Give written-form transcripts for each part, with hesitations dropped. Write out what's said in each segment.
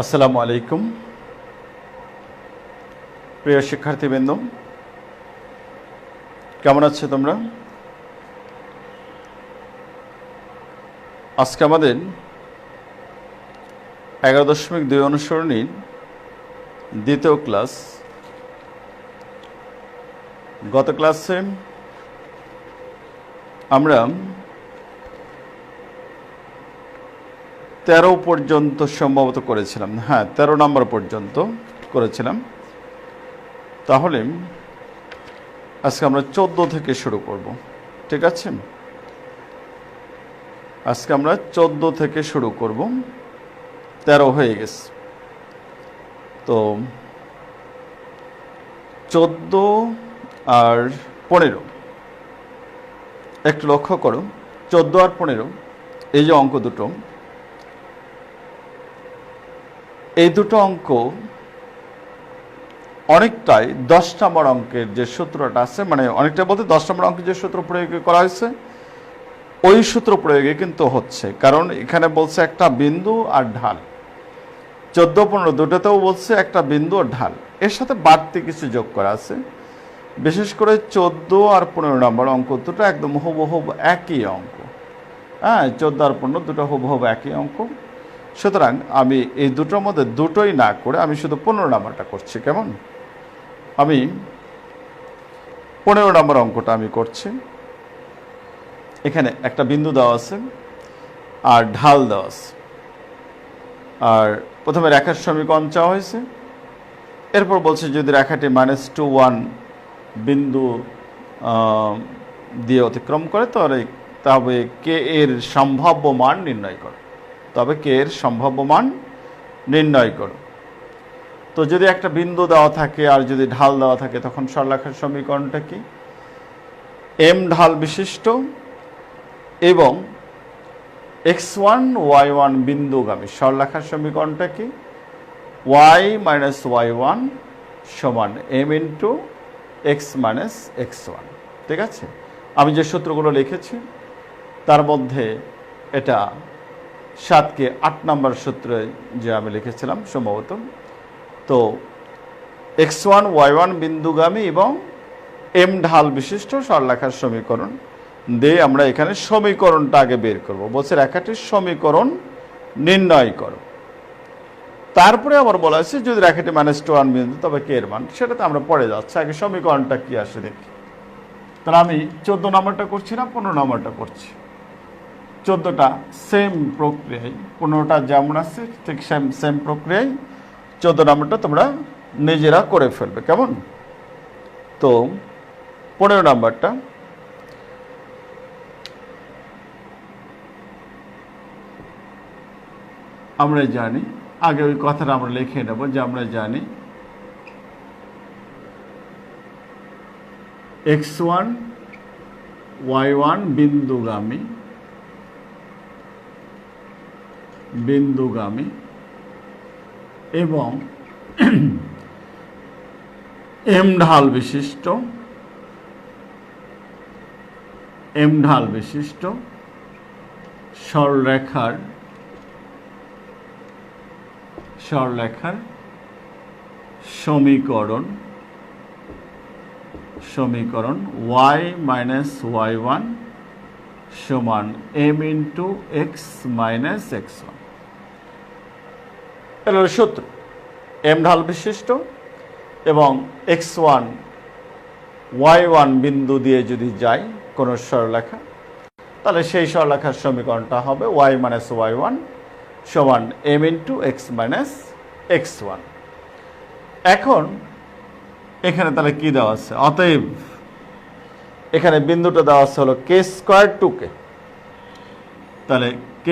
আসসালামু আলাইকুম প্রিয় শিক্ষার্থীবৃন্দ, কেমন আছো তোমরা? আজকে আমাদের 11.2 অনুসরণীর দ্বিতীয় ক্লাস। গত ক্লাসে আমরা 13 পর্যন্ত সম্ভবত করেছিলাম। 13 নম্বর পর্যন্ত করেছিলাম। তাহলে আজকে আমরা 14 থেকে শুরু করব। ঠিক আছে, আজকে আমরা 14 থেকে শুরু করব। 13 হয়ে গেছে, তো 14 আর 15 একটু লক্ষ্য করো। 14 আর 15 এই যে অঙ্ক দুটো, এই দুটো অঙ্ক অনেকটাই 10 নম্বর অঙ্কের যে সূত্রটা আছে, মানে অনেকটা বলতে 10 নম্বর অঙ্কের যে সূত্র প্রয়োগ করা হয়েছে ওই সূত্র প্রয়োগে কিন্তু হচ্ছে। কারণ এখানে বলছে একটা বিন্দু আর ঢাল, 14-15 দুটোতেও বলছে একটা বিন্দু আর ঢাল, এর সাথে বাড়তি কিছু যোগ করা আছে। বিশেষ করে 14 আর 15 নম্বর অঙ্ক দুটো একদম হুবহুব একই অঙ্ক। 14 আর 15 দুটো হুবহুব একই অঙ্ক। সুতরাং আমি এই দুটোর মধ্যে দুটোই না করে আমি শুধু 15 নম্বরটা করছি। কেমন? আমি 15 নম্বর অঙ্কটা আমি করছি। এখানে একটা বিন্দু দেওয়া আছে আর ঢাল দেওয়া আছে, আর প্রথমে রেখার সমীকরণ চাওয়া হয়েছে। এরপর বলছে যদি রেখাটি -2 1 বিন্দু দিয়ে অতিক্রম করে তবে কে এর সম্ভাব্য মান নির্ণয় করো। তো যদি একটা বিন্দু দেওয়া থাকে আর যদি ঢাল দেওয়া থাকে তখন সরলরেখার সমীকরণটা কি? এম ঢাল বিশিষ্ট এবং x1 y1 বিন্দুগামী সরলরেখার সমীকরণটা কি? y - y1 সমান m × x - x1। ঠিক আছে, আমি যে সূত্রগুলো লিখেছি তার মধ্যে এটা 7কে 8 নম্বর সূত্রে যে আমি লিখেছিলাম সম্ভবত। তো x1 y1 বিন্দুগামী এবং m ঢাল বিশিষ্ট সরলরেখার সমীকরণ দিয়ে আমরা এখানে সমীকরণটা আগে বের করব। বলছে রেখাটির সমীকরণ নির্ণয় করো। তারপরে আবার বলা হয়েছে যদি রেখাটি -2 1 বিন্দু তবে কে এর মান, সেটা তো আমরা পড়ে যাচ্ছি। আগে সমীকরণটা কি আসে দেখি। তাহলে আমি 14 নম্বরটা করছি না 15 নম্বরটা করছি। 14টা সেম প্রক্রিয়ায়, 15টা যেমন আছে ঠিক সেম প্রক্রিয়ায় 14 নম্বরটা তোমরা নিজেরা করে ফেলবে। কেমন? তো 15 নম্বরটা আমরা জানি, আগে ওই কথাটা আমরা লিখে নেব যে আমরা জানি x1 y1 বিন্দুগামী এবং m ঢাল বিশিষ্ট সরলরেখার সমীকরণ y - y1 সমান m × x - x1। এটা হলো সূত্র। m ঢাল বিশিষ্ট এবং x1 y1 বিন্দু দিয়ে যদি যায় কোনো সরলরেখা, তাহলে সেই সরলরেখার সমীকরণটা হবে y - y1 সমান m × x - x1। এখন এখানে তাহলে কি দেওয়া আছে? অতএব এখানে বিন্দুটা দেওয়া আছে হলো k² 2k। তাহলে k²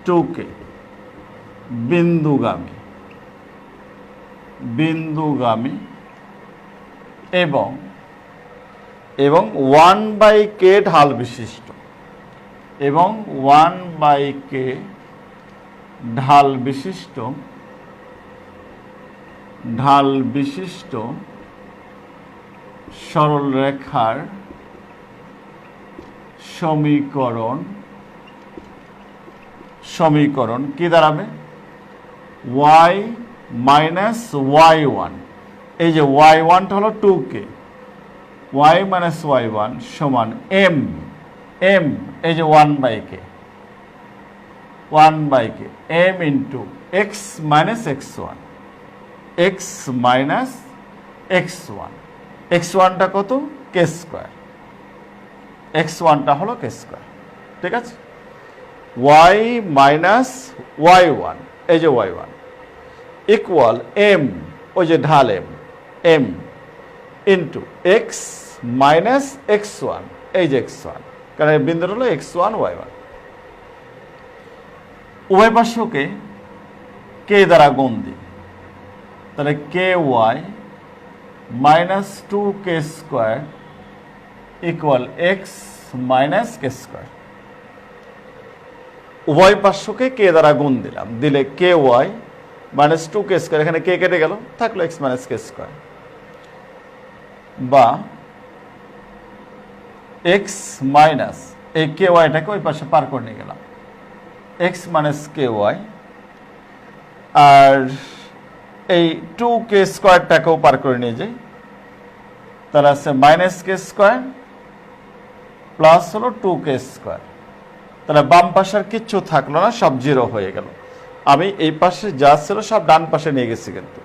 2k বিন্দুগামী এবং 1/k ঢাল বিশিষ্ট ঢাল বিশিষ্ট সরলরেখার সমীকরণ কি দাঁড়াবে? y মাইনাস y1, এই যে y1টা হলো 2k, y মাইনাস y1 সমান m, এই যে 1/k, m into x minus x1, x minus x1, x1টা কত? k স্কোয়ার, x1টা হলো k স্কোয়ার, ঠিক আছে? y মাইনাস y1, এই যে y1 ইকুয়াল m, ওই যে ঢাল m into x minus x1, এই যে x1, কারণ এই বিন্দুটা হলো x1 y1। উভয় পার্শ্বকে k দ্বারা গুণ দিই, তাহলে ky minus 2k square equal x minus k square. উভয় পার্শ্বকে k দ্বারা গুণ দিলাম, দিলে ky মাইনাস 2k স্কোয়ার, এখানে k কেটে গেল, থাকলো x মাইনাস k স্কোয়ার, বা x মাইনাস এই ky টাকে ওই পাশে পার করে নিয়ে গেলাম, x মাইনাস ky, আর এই 2k স্কোয়ারটাকেও পার করে নিয়ে যাই, তাহলে আছে মাইনাস k স্কোয়ার প্লাস হলো 2k স্কোয়ার, তাহলে বাম পাশের কিচ্ছু থাকলো না, সব জিরো হয়ে গেল। আমি এই পাশে যা ছিল সব ডান পাশে নিয়ে গেছি, কিন্তু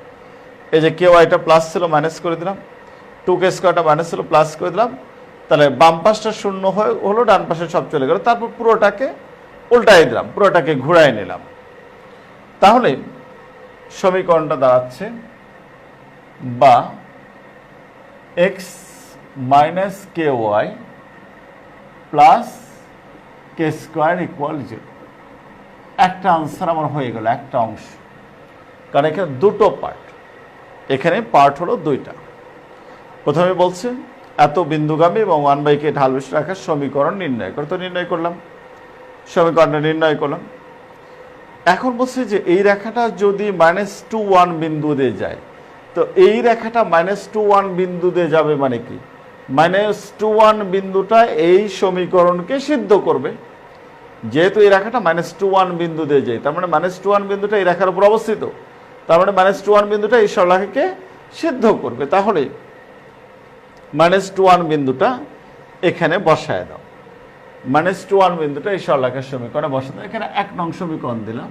এই যে ky-টা প্লাস ছিল মাইনাস করে দিলাম, 2k স্কোয়ারটা মাইনাস ছিল প্লাস করে দিলাম, তাহলে বাম পাশটা শূন্য হলো, ডান পাশে সব চলে গেল, তারপর পুরোটাকে উল্টাই দিলাম, পুরোটাকে ঘুরাই নিলাম। তাহলে সমীকরণটা দাঁড়াচ্ছে বা x minus ky plus k square equal 0। একটা আনসার আমার হয়ে গেল, একটা অংশ, কারণ এখানে দুটো পার্ট, এখানে পার্ট হলো দুইটা। প্রথমে বলছে এত বিন্দুগামী এবং 1/k ঢাল বিশিষ্ট রেখার সমীকরণ নির্ণয় করে, তো নির্ণয় করলাম, সমীকরণটা নির্ণয় করলাম। এখন বলছে যে এই রেখাটা যদি -2 1 বিন্দু দিয়ে যায়, তো এই রেখাটা -2 1 বিন্দু দিয়ে যাবে মানে কি? -2 1 বিন্দুটা এই সমীকরণকে সিদ্ধ করবে, যেহেতু এই রেখাটা -2 1 বিন্দু দিয়ে যায়, তার মানে -2 1 বিন্দুটা এই রেখার উপর অবস্থিত, তার মানে -2 1 বিন্দুটা এই সরলরেখাকে সিদ্ধ করবে। তাহলে -2 1 বিন্দুটা এখানে বসায় দাও, -2 1 বিন্দুটা এই সরলরেখার সমীকরণে বসায় দাও। এখানে 1 নং সমীকরণ দিলাম।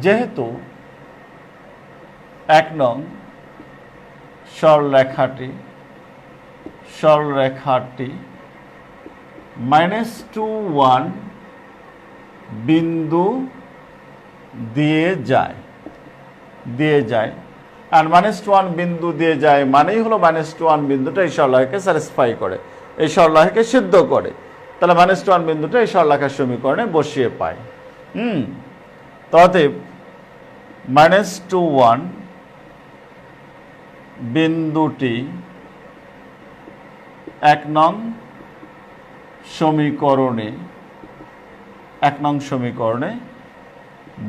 যেহেতু 1 নং সরলরেখাটি -2 1 বিন্দু দিয়ে যায়, আর -2 1 বিন্দু দিয়ে যায় মানেই হলো -2 1 বিন্দুটা এই সরলরেখাকে স্যাটিসফাই করে, এই সরলরেখাকে সিদ্ধ করে, তাহলে -2 1 বিন্দুটা এই সরলরেখার সমীকরণে বসিয়ে পাই। অতএব -2 1 বিন্দুটি 1 নং সমীকরণে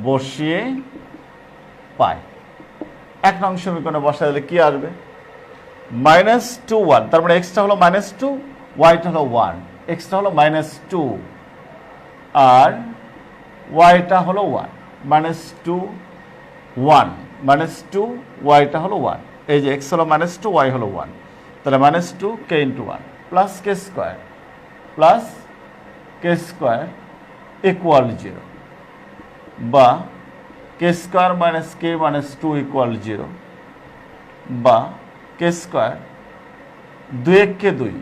বসিয়ে পাই। 1 নং সমীকরণে বসায় দিলে কি আসবে? -2 1, তার মানে x টা হলো -2, y টা হলো 1, x টা হলো -2 আর y টা হলো 1, -2 1, -2 y টা হলো 1, এই যে x হলো -2 y হলো 1, তাহলে -2 k × 1 plus k square equal 0, বা k square minus k -2 equal 0, বা k স্কোয়ার 2 কে 2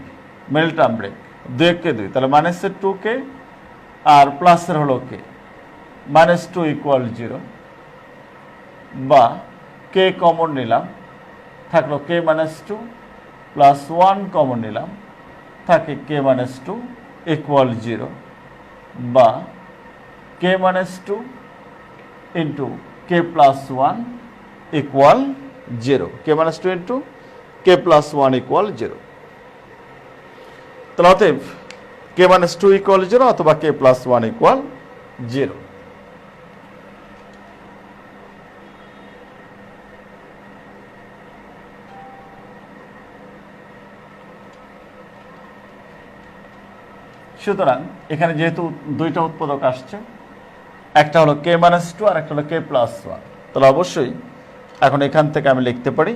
মিডল টার্ম ব্রেক, 2 কে 2, তাহলে -2k আর প্লাসের হলো k, -2 ইকুয়াল 0, বা k কমন নিলাম, থাকলো k -2 প্লাস 1 কমন নিলাম, থাকে k -2 ইকুয়াল 0, বা k -2 into k plus 1 equal 0, k -2 into k plus 1 equal 0। তাহলে অতএব k -2 ইকুয়াল 0 অথবা k প্লাস 1 ইকুয়াল 0। সুতরাং এখানে যেহেতু দুইটা উৎপাদক আসছে, একটা হলো কে মাইনাস টু আর একটা হলো কে প্লাস ওয়ান। তাহলে অবশ্যই এখন এখান থেকে আমি লিখতে পারি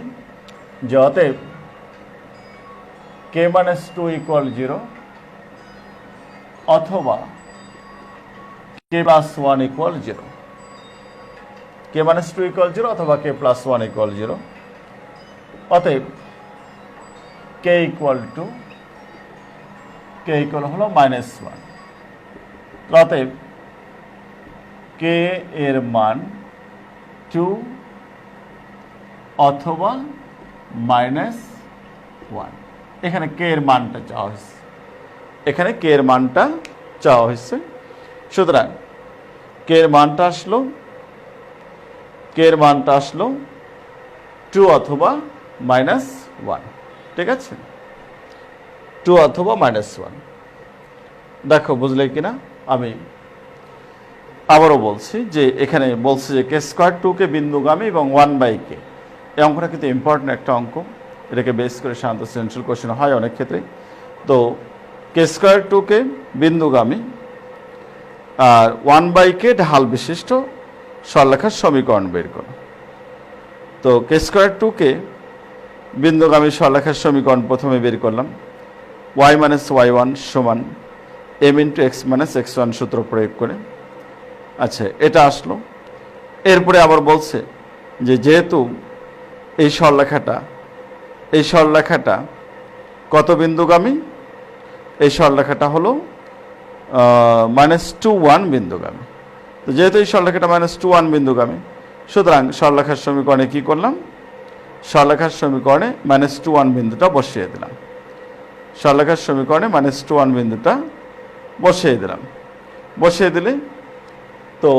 যে অতএব কে মাইনাস টু ইকুয়াল 0 অথবা কে প্লাস ওয়ান ইকুয়াল 0। কে মাইনাস টু ইকুয়াল 0 অথবা কে প্লাস ওয়ান ইকুয়াল 0। অতএব K equal to K equal হলো মাইনাস ওয়ান। অতএব কে এর মান 2 অথবা মাইনাস ওয়ান। এখানে কে এর মানটা চাওয়া হয়েছে, এখানে কে এর মানটা চাওয়া হয়েছে। সুতরাং কে এর মানটা আসলো 2 অথবা মাইনাস ওয়ান। ঠিক আছে, 2 অথবা মাইনাস ওয়ান। দেখো বুঝলে কিনা, আমি আবারও বলছি যে এখানে বলছে যে কে স্কোয়ার 2 কে বিন্দুগামী এবং 1/k। এই অঙ্কটা কিন্তু ইম্পর্টেন্ট একটা অঙ্ক, এটাকে বেস করে সাধারণত সেন্ট্রাল কোশ্চেন হয় অনেক ক্ষেত্রে। তো কে স্কোয়ার 2 কে বিন্দুগামী আর 1/k ঢাল বিশিষ্ট সরলরেখার সমীকরণ বের করো। তো কে স্কোয়ার 2 কে বিন্দুগামী সরলরেখার সমীকরণ প্রথমে বের করলাম। y মাইনাস y1 সমান m into x minus x1 সূত্র প্রয়োগ করে। আচ্ছা, এটা আসলো। এরপরে আবার বলছে যে যেহেতু এই সরলরেখাটা কত বিন্দুগামী, এই সরলরেখাটা হলো -2 1 বিন্দুগামী। তো যেহেতু এই সরলরেখাটা -2 1 বিন্দুগামী, সুতরাং সরলরেখার সমীকরণে কি করলাম, সরলরেখার সমীকরণে -2 1 বিন্দুটা বসিয়ে দিলাম। সরলরেখার সমীকরণে -2 1 বিন্দুটা বসিয়ে দিলে তো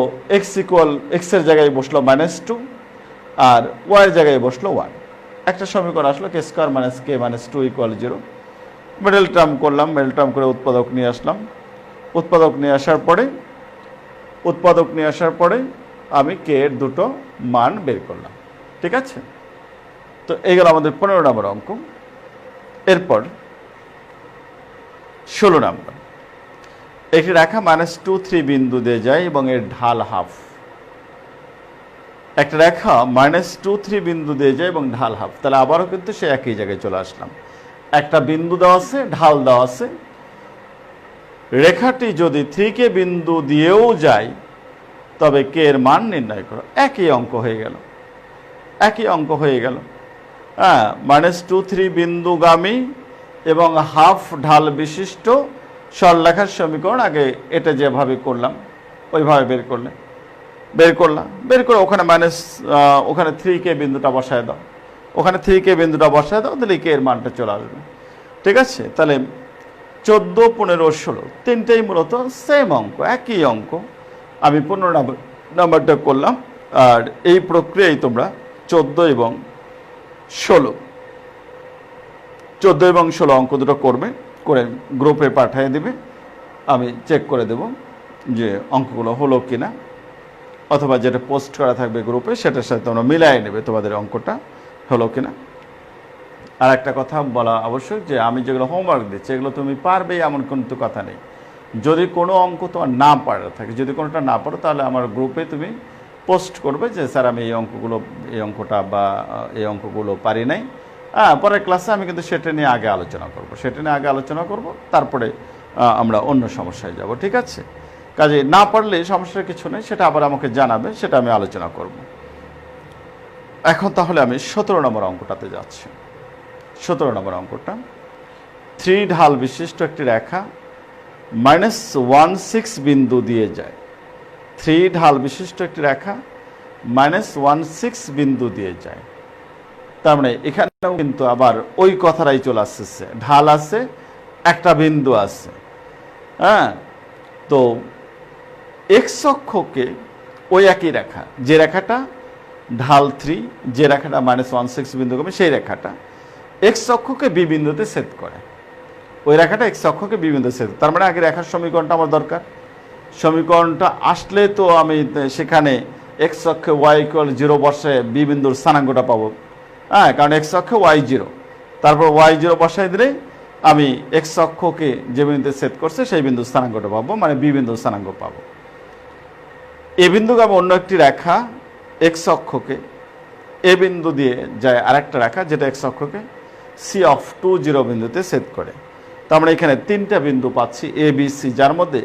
x এর জায়গায় বসলো -2 আর y এর জায়গায় বসলো 1। একটা সমীকরণ আসলো কে স্কোয়ার মাইনাস কে মাইনাস 2 ইকুয়াল 0। মিডল টার্ম করলাম, মিডল টার্ম করে উৎপাদক নিয়ে আসলাম। উৎপাদক নিয়ে আসার পরে আমি কে এর দুটো মান বের করলাম। ঠিক আছে, তো এই গেল আমাদের 15 নম্বর অঙ্ক। এরপর 16 নম্বর, একটি রেখা -2 3 বিন্দু দিয়ে যায় এবং এর ঢাল হাফ। একটা রেখা -2 3 বিন্দু দিয়ে যায় এবং ঢাল হাফ। তাহলে আবারও কিন্তু সে একই জায়গায় চলে আসলাম। একটা বিন্দু দেওয়া আছে, ঢাল দেওয়া আছে। রেখাটি যদি 3k বিন্দু দিয়েও যায় তবে কে এর মান নির্ণয় করো। একই অঙ্ক হয়ে গেল। হ্যাঁ, -2 3 বিন্দুগামী এবং হাফ ঢাল বিশিষ্ট সরলরেখার সমীকরণ। আগে এটা যেভাবে করলাম ওইভাবে বের করে ওখানে 3k বিন্দুটা বসায় দাও, তাহলে কে এর মানটা চলে আসবে। ঠিক আছে, তাহলে 14 15 16 তিনটেই মূলত সেম অঙ্ক, একই অঙ্ক। আমি 15 নাম্বারটা করলাম। আর এই প্রক্রিয়ায় তোমরা 14 এবং 16 অঙ্ক দুটো করে গ্রুপে পাঠিয়ে দিবে। আমি চেক করে দেব যে অঙ্কগুলো হলো কিনা, অথবা যেটা পোস্ট করা থাকবে গ্রুপে সেটার সাথে তোমরা মিলাই নেবে তোমাদের অঙ্কটা হলো কিনা। আর একটা কথা বলা আবশ্যক যে আমি যেগুলো হোমওয়ার্ক দিচ্ছি এগুলো তুমি পারবে এমন কিন্তু কথা নেই। যদি কোনো অঙ্ক তোমার না পারা থাকে, যদি কোনোটা না পারো, তাহলে আমার গ্রুপে তুমি পোস্ট করবে যে স্যার আমি এই অঙ্কগুলো পারি নাই। পরের ক্লাসে আমি কিন্তু সেটা নিয়ে আগে আলোচনা করব, তারপরে আমরা অন্য সমস্যায় যাব। ঠিক আছে, কাজে না পারলে সমস্যার কিছু নেই, সেটা আবার আমাকে জানাবে, সেটা আমি আলোচনা করব। এখন তাহলে আমি 17 নম্বর অঙ্কটাতে যাচ্ছি। 17 নম্বর অঙ্কটা, 3 ঢাল বিশিষ্ট একটি রেখা -16 বিন্দু দিয়ে যায়। 3 ঢাল বিশিষ্ট একটি রেখা -16 বিন্দু দিয়ে যায়। তার মানে এখানেও কিন্তু আবার ওই কথাটাই চলে আসছে, ঢাল আছে, একটা বিন্দু আছে। হ্যাঁ, তো এক্স অক্ষকে ওই একই রেখা, যে রেখাটা ঢাল 3, যে রেখাটা -16 বিন্দুগামী, সেই রেখাটা এক্স অক্ষকে বি বিন্দুতে ছেদ করে। ওই রেখাটা এক্স অক্ষকে বি বিন্দুতে ছেদ। তার মানে আগে রেখার সমীকরণটা আমার দরকার। সমীকরণটা আসলে তো আমি সেখানে এক্স অক্ষে y=0 বসে বি বিন্দুর স্থানাঙ্কটা পাবো। হ্যাঁ, কারণ এক্স অক্ষে y0, তারপর y0 বসাই দিলে আমি এক্স অক্ষকে যে বিন্দুতে ছেদ করছে সেই বিন্দুর স্থানাঙ্কটা পাবো, মানে বি বিন্দুর স্থানাঙ্ক পাবো। এ বিন্দুগামী অন্য একটি রেখা এক্স অক্ষকে এ বিন্দু দিয়ে যায় আরেকটা রেখা যেটা এক্স অক্ষকে সি অফ 2 0 বিন্দুতে ছেদ করে। তো আমরা এখানে তিনটা বিন্দু পাচ্ছি এ বি সি, যার মধ্যে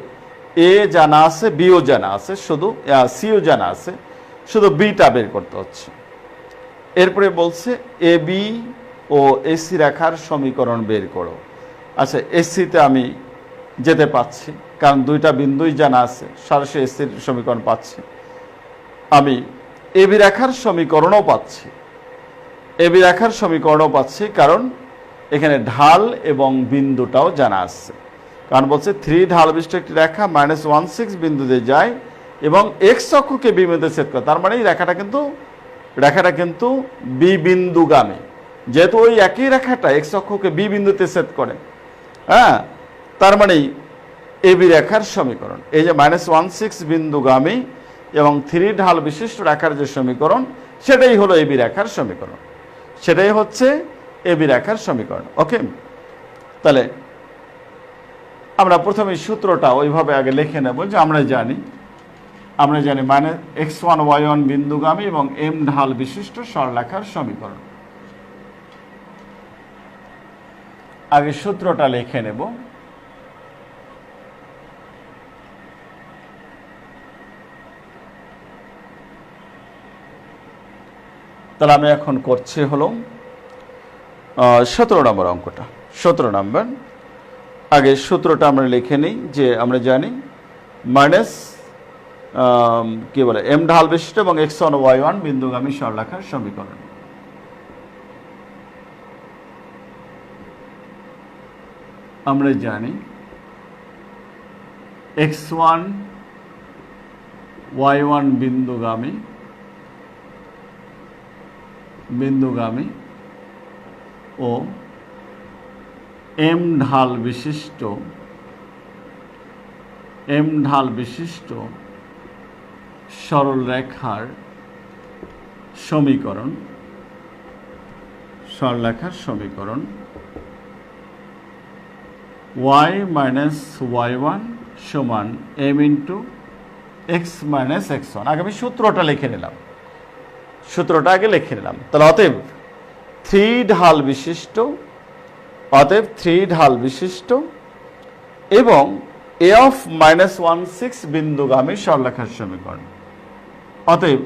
এ জানা আছে, বিও জানা আছে, শুধু সিও জানা আছে, শুধু বিটা বের করতে হচ্ছে। এরপরে বলছে এ বি ও এসি রেখার সমীকরণ বের করো। আচ্ছা, এসিতে আমি যেতে পাচ্ছি কারণ দুইটা বিন্দুই জানা আছে, সরাসরি এসির সমীকরণ পাচ্ছি। আমি এবি রেখার সমীকরণও পাচ্ছি, এবি রেখার সমীকরণও পাচ্ছি কারণ এখানে ঢাল এবং বিন্দুটাও জানা আছে। কারণ বলছে 3 ঢাল বিশিষ্ট একটি রেখা -16 বিন্দুতে যায় এবং এক্স অক্ষকে বি বিন্দুতে ছেদ করে। তার মানে এই রেখাটা কিন্তু বি বিন্দুগামী, যেহেতু ওই একই রেখাটা এক্স অক্ষকে বি বিন্দুতে ছেদ করে। হ্যাঁ, তার মানে এবি রেখার সমীকরণ এই যে -16 বিন্দুগামী এবং 3 ঢাল বিশিষ্ট রেখার যে সমীকরণ, সেটাই হলো এবি রেখার সমীকরণ, সেটাই হচ্ছে এবি রেখার সমীকরণ। ওকে, তাহলে আমরা প্রথমে সূত্রটা ওইভাবে আগে লিখে নেব যে আমরা জানি x1 y1 বিন্দুগামী এবং m ঢাল বিশিষ্ট সরলরেখার সমীকরণ। আগে সূত্রটা লিখে নেব। তাহলে আমি এখন করছি হলো 17 নম্বর অঙ্কটা। 17 নম্বর, আগে সূত্রটা আমরা লিখে নিই যে আমরা জানি কি বলে এম ঢাল বিশিষ্ট এবং x1 y1 বিন্দুগামী সরলরেখার সমীকরণ। আমরা জানি x1 y1 বিন্দুগামী ও এম ঢাল বিশিষ্ট সরলরেখার সমীকরণ y মাইনাস y1 সমান m into x minus x1। আগে আমি সূত্রটা লিখে নিলাম, আগে লিখে নিলাম। তাহলে অতএব 3 ঢাল বিশিষ্ট এবং a অফ -16 বিন্দুগামী সরলরেখার সমীকরণ। অতএব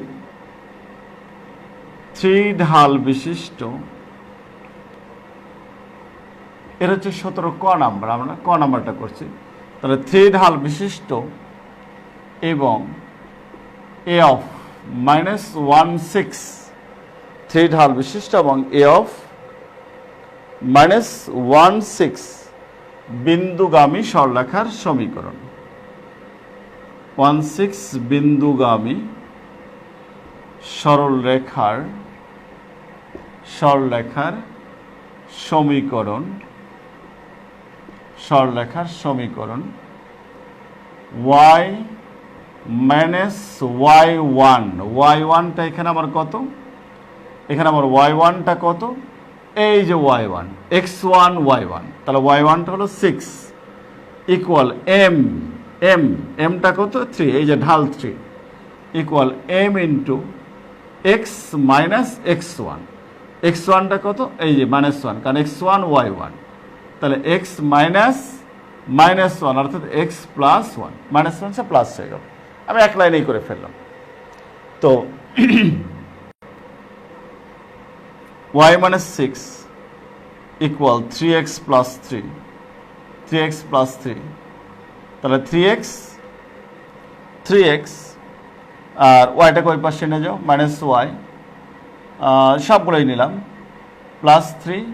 3 ঢাল বিশিষ্ট, এর হচ্ছে 17 ক নাম্বার, আমরা ক নাম্বারটা করছি। তাহলে 3 ঢাল বিশিষ্ট এবং a অফ -16, 3 ঢাল বিশিষ্ট এবং a অফ -16 বিন্দুগামী সরলরেখার সমীকরণ। 16 বিন্দুগামী সরলরেখার সমীকরণ y মাইনাস y1টা এখানে আমার কত, এখানে আমার y1টা কত, এই যে y1 x1 y1, তাহলে y1টা হলো 6 ইকুয়াল mটা কত 3, এই যে ঢাল 3 equal m into x minus x1টা কত, এই যে -1 কারণ x1 y1, তাহলে x -1 অর্থাৎ x প্লাস 1, -1 সে প্লাস হয়ে গেল। আমি এক লাইনেই করে ফেললাম। তো y minus 6 equal 3x plus 3, তাহলে 3x আর ওয়াইটাকে ওই পাশে নিয়ে যাও মাইনাস ওয়াই, সবগুলোই নিলাম, প্লাস 3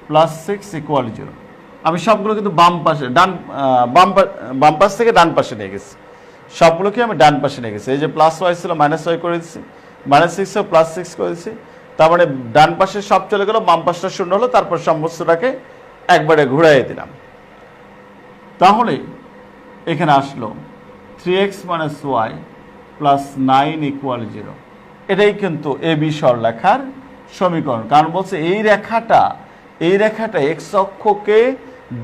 প্লাস 6 ইকুয়াল 0। আমি সবগুলো কিন্তু বাম পাশ থেকে ডান পাশে নিয়ে গেছি, সবগুলোকে আমি ডান পাশে নিয়ে গেছি। এই যে প্লাস ওয়াই ছিল মাইনাস ওয়াই করে দিচ্ছি, -6 প্লাস 6 করে দিচ্ছি, তার মানে ডান পাশে সব চলে গেল, বাম পাশটা শূন্য হলো, তারপর সমস্তটাকে একবারে ঘুরাইয়ে দিলাম। তাহলে এখানে আসলো 3x minus Y plus 9 equal 0। এটাই কিন্তু এ বি সরলরেখার সমীকরণ। কারণ বলছে এই রেখাটা এক্স অক্ষকে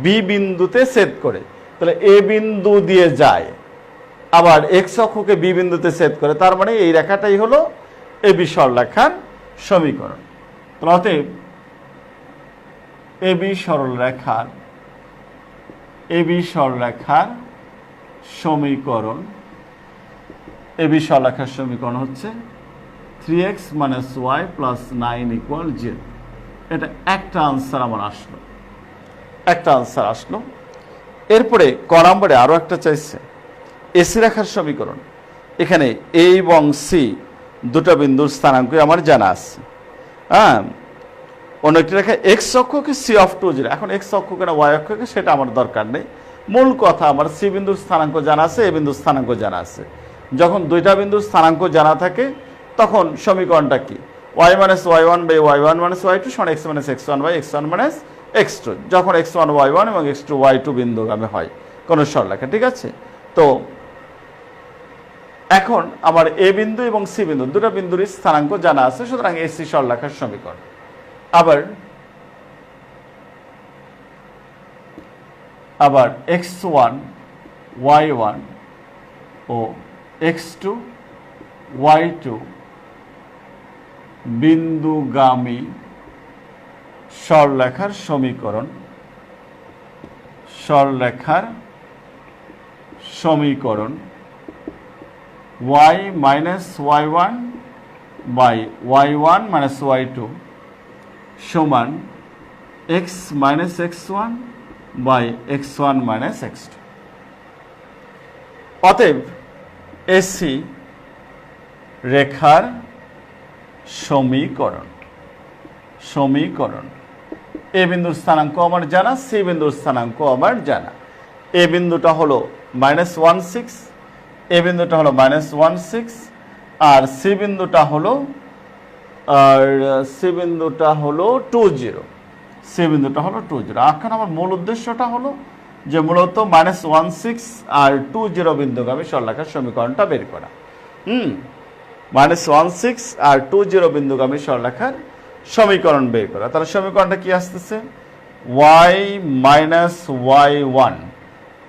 বি বিন্দুতে ছেদ করে, তাহলে এ বিন্দু দিয়ে যায়, আবার এক্স অক্ষকে বি বিন্দুতে ছেদ করে, তার মানে এই রেখাটাই হলো এবি সরলরেখার সমীকরণ। অতএব এবি সরলরেখার সমীকরণ হচ্ছে 3x - y + 9 = 0। এটা একটা আনসার আমার আসলো। এরপরে ক নম্বরে আরো একটা চাইছে, এসি রেখার সমীকরণ। এখানে এ এবং সি দুটো বিন্দুর স্থানাঙ্ক আমার জানা আছে। হ্যাঁ, অন্য একটি রেখা এক্স অক্ষকে সি অফ 2 0। এখন এক্স অক্ষকে না ওয়াই অক্ষকে সেটা আমার দরকার নেই, মূল কথা আমার সি বিন্দুর স্থানাঙ্ক জানা আছে, এ বিন্দুর স্থানাঙ্ক জানা আছে। যখন দুইটা বিন্দুর স্থানাঙ্ক জানা থাকে তখন সমীকরণটা কি? y - y1 / y1 - y2 = x - x1 / x1 - x2, যখন x1 y1 এবং x2 y2 বিন্দুগামী হয় কোন সরলরেখা। ঠিক আছে, তো এখন আমার এ বিন্দু এবং সি বিন্দু দুটো বিন্দুর স্থানাঙ্ক জানা আছে, সুতরাং এসি সরলরেখার সমীকরণ। আবার x1 y1 ও x2 y2 বিন্দুগামী সরলরেখার সমীকরণ y - y1 / y1 - y2 সমান x - x1 / x1 - x2। অতএব এসি রেখার সমীকরণ এ বিন্দুর স্থানাঙ্ক আমার জানা, সি বিন্দুর স্থানাঙ্ক আমার জানা। এ বিন্দুটা হলো -16, এ বিন্দুটা হলো -16, আর সি বিন্দুটা হলো 20। এখন আমার মূল উদ্দেশ্যটা হলো যে মূলত -16 আর 20 বিন্দুগামী সরলরেখার সমীকরণটা বের করা। -16 আর 20 বিন্দুগামী সরলরেখার সমীকরণ বের করা। তাহলে সমীকরণটা কি আসতেছে? y - y1,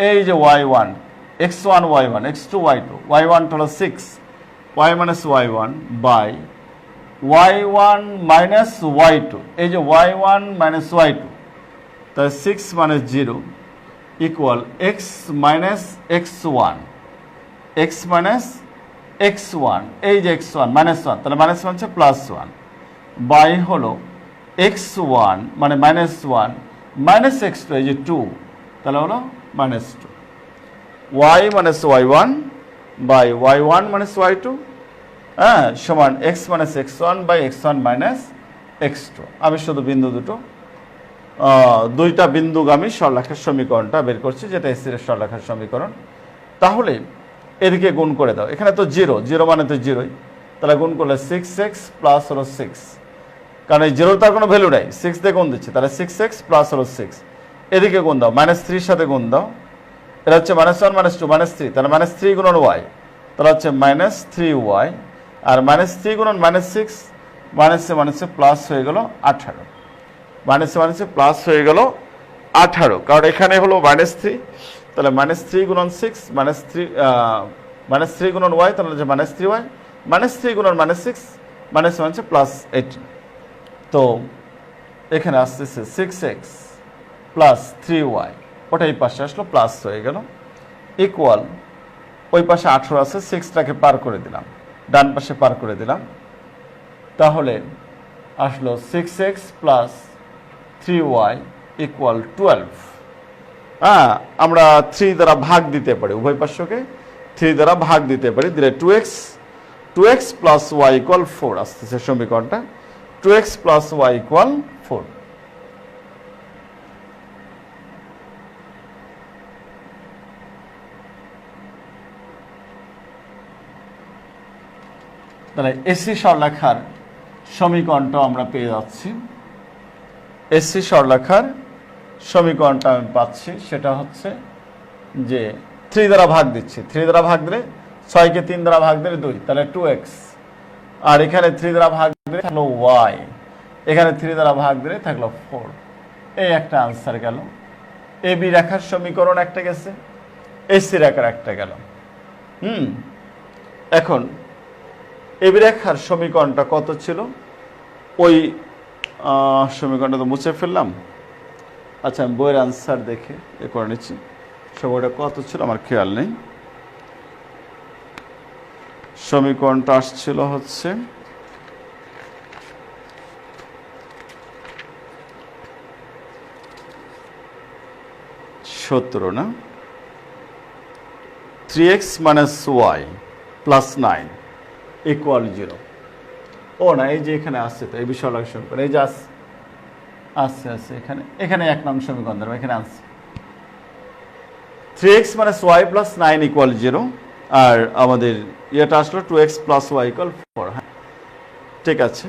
এই যে y1 x1 y1 x2 y2, y1 হলো 6 y - y1 / y1 - y2, এই যে y1 - y2, তাহলে 6 - 0 = x - x1, x - x1, এই যে x1 -1, তাহলে -1 হচ্ছে +1 বাই হলো x1 মানে -1 - x2, এই যে 2, তাহলে হলো -2, y - y1 / y1 - y2 সমান x - x1 / x1 - x2। আমি শুধু বিন্দু দুইটা বিন্দুগামী সরলরেখার সমীকরণটা বের করছি, যেটা এসি সরলরেখার সমীকরণ। তাহলে এদিকে গুণ করে দাও, এখানে তো 0 মানে তো 0ই, তাহলে গুণ করলে 6x প্লাস হলো 6, কারণ এই 0 তার কোনো ভ্যালু নাই, 6 দিয়ে গুণ দিচ্ছে, তাহলে 6x প্লাস হলো 6। এদিকে গুণ দাও, -3 সাথে গুণ দাও, এটা হচ্ছে -1 - 2 -3, তাহলে -3 গুণন y, তাহলে হচ্ছে -3y, আর -3 গুণন -6 মাইনাসে প্লাস হয়ে গেল 18, মাইনাসে প্লাস হয়ে গেল 18, কারণ এখানে হলো -3, তাহলে -3 গুণন 6 -3 গুণন y, তাহলে হচ্ছে -3y, -3 গুণন -6 +18। তো এখানে আসতেছে 6x + 3y, ওটা এই পাশে আসলো প্লাস হয়ে গেল, ইকুয়াল ওই পাশে 18 আছে, 6টাকে পার করে দিলাম, ডান পাশে পার করে দিলাম, তাহলে আসলো 6x + 3y = 12। আমরা 3 দ্বারা ভাগ দিতে পারি, উভয় পার্শ্বকে 3 দ্বারা ভাগ দিতে পারি, দিলে 2x + y = 4 আসতেছে সমীকরণটা, 2x + y = 4। তাহলে এসি সরলরেখার সমীকরণটা আমরা পেয়ে যাচ্ছি। এসি সরলরেখার সমীকরণটা আমি পাচ্ছি, সেটা হচ্ছে যে 3 দ্বারা ভাগ দিচ্ছি, 3 দ্বারা ভাগ দিলে 6কে 3 দ্বারা ভাগ দিলে 2, তাহলে 2x, আর এখানে 3 দ্বারা ভাগ দিলে থাকলো y, এখানে 3 দ্বারা ভাগ দিলে থাকলো 4। এই একটা আনসার গেল। এবি রেখার সমীকরণ একটা গেছে, এসি রেখার একটা গেল। এখন এবি রেখার সমীকরণটা কত ছিল, ওই সমীকরণটা তো মুছে ফেললাম। আচ্ছা, আমি বইয়ের আনসার দেখে এ করে নিচ্ছি। সময়টা কত ছিল আমার খেয়াল নেই। সমীকরণটা আসছিল হচ্ছে 17 না, 3x - y + 9 = 0। ও না, এই যে এখানে আসছে, তো এই বিষয় সমীকরণ এই যে আসছে এখানে 1 নং সমীকরণ ধরো, এখানে আসছে 3x - y + 9 = 0, আর আমাদের এটা আসলো 2x + y = 4। হ্যাঁ, ঠিক আছে।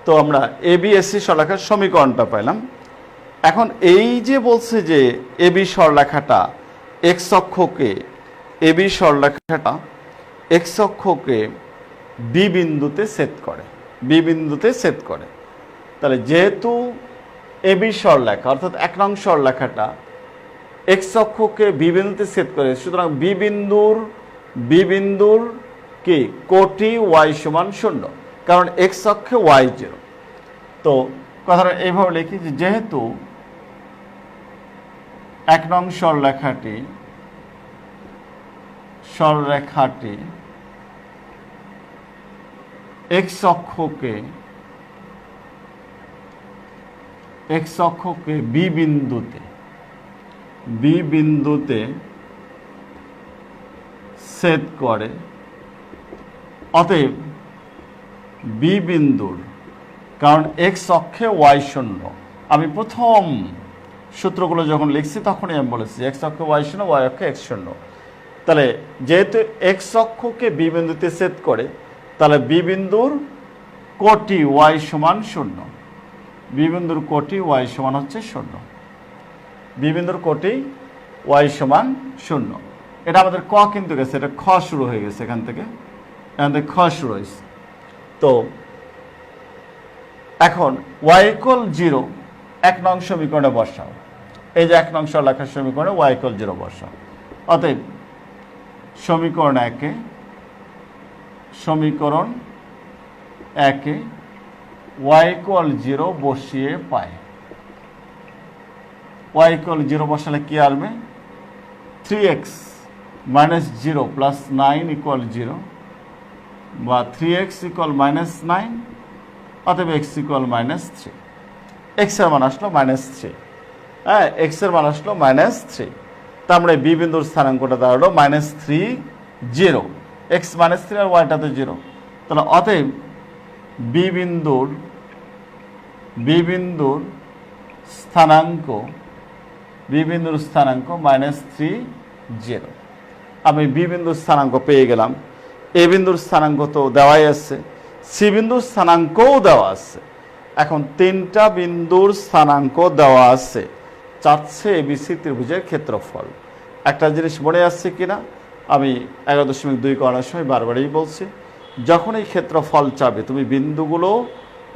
তো আমরা এবিএসসি সরলরেখার সমীকরণটা পেলাম। এখন এই যে বলছে যে এবি সরলরেখাটা এক্স অক্ষকে বি বিন্দুতে ছেদ করে, তাহলে যেহেতু এবি সরলরেখা অর্থাৎ 1 নং সরলরেখাটা এক্স অক্ষকে বি বিন্দুতে ছেদ করে, সুতরাং বি বিন্দুর কি কোটি ওয়াই সমান 0, কারণ এক্স অক্ষে ওয়াই 0। তো কথাটা এইভাবে লিখি যে যেহেতু 1 নং সরলরেখাটি এক্স অক্ষকে বি বিন্দুতে ছেদ করে, অতএব বি বিন্দুর, কারণ এক্স অক্ষে ওয়াই 0, আমি প্রথম সূত্রগুলো যখন লিখছি তখনই আমি বলেছি এক্স অক্ষে ওয়াই 0, ওয়াই অক্ষে এক্স 0। তাহলে যেহেতু এক্স অক্ষকে বি বিন্দুতে ছেদ করে, তাহলে বি বিন্দুর কোটি ওয়াই সমান 0, বি বিন্দুর কোটি ওয়াই সমান হচ্ছে 0, বি বিন্দুর কোটি ওয়াই সমান 0। এটা আমাদের ক কিন্তু গেছে, এটা খ শুরু হয়ে গেছে, এখান থেকে খ শুরু হয়েছে। তো এখন y = 0 1 নং সমীকরণে বসাও, এই যে 1 নং সরলরেখার সমীকরণে y = 0 বসাও। অতএব সমীকরণ 1-এ y = 0 বসিয়ে পাই, y = 0 বসালে কি আসবে, 3x - 0 + 9 = 0, বা 3x = -9, অতএব x = -3। x এর মান আসলো -3। হ্যাঁ, x এর মান আসলো -3। তার মানে বি বিন্দুর স্থানাঙ্কটা দাঁড়ালো -3 0, x -3 আর ওয়াইটা তো 0। তাহলে অতএব বি বিন্দুর স্থানাঙ্ক -3 0। আমি বি বিন্দুর স্থানাঙ্ক পেয়ে গেলাম। এ বিন্দুর স্থানাঙ্ক তো দেওয়াই আছে, সি বিন্দুর স্থানাঙ্কও দেওয়া আছে। এখন 3টা বিন্দুর স্থানাঙ্ক দেওয়া আছে, চাচ্ছে এবিসি ত্রিভুজের ক্ষেত্রফল। একটা জিনিস মনে আসছে কিনা, আমি 11.2 করার সময় বারবারই বলছি, যখন এই ক্ষেত্রফল চাবে তুমি বিন্দুগুলো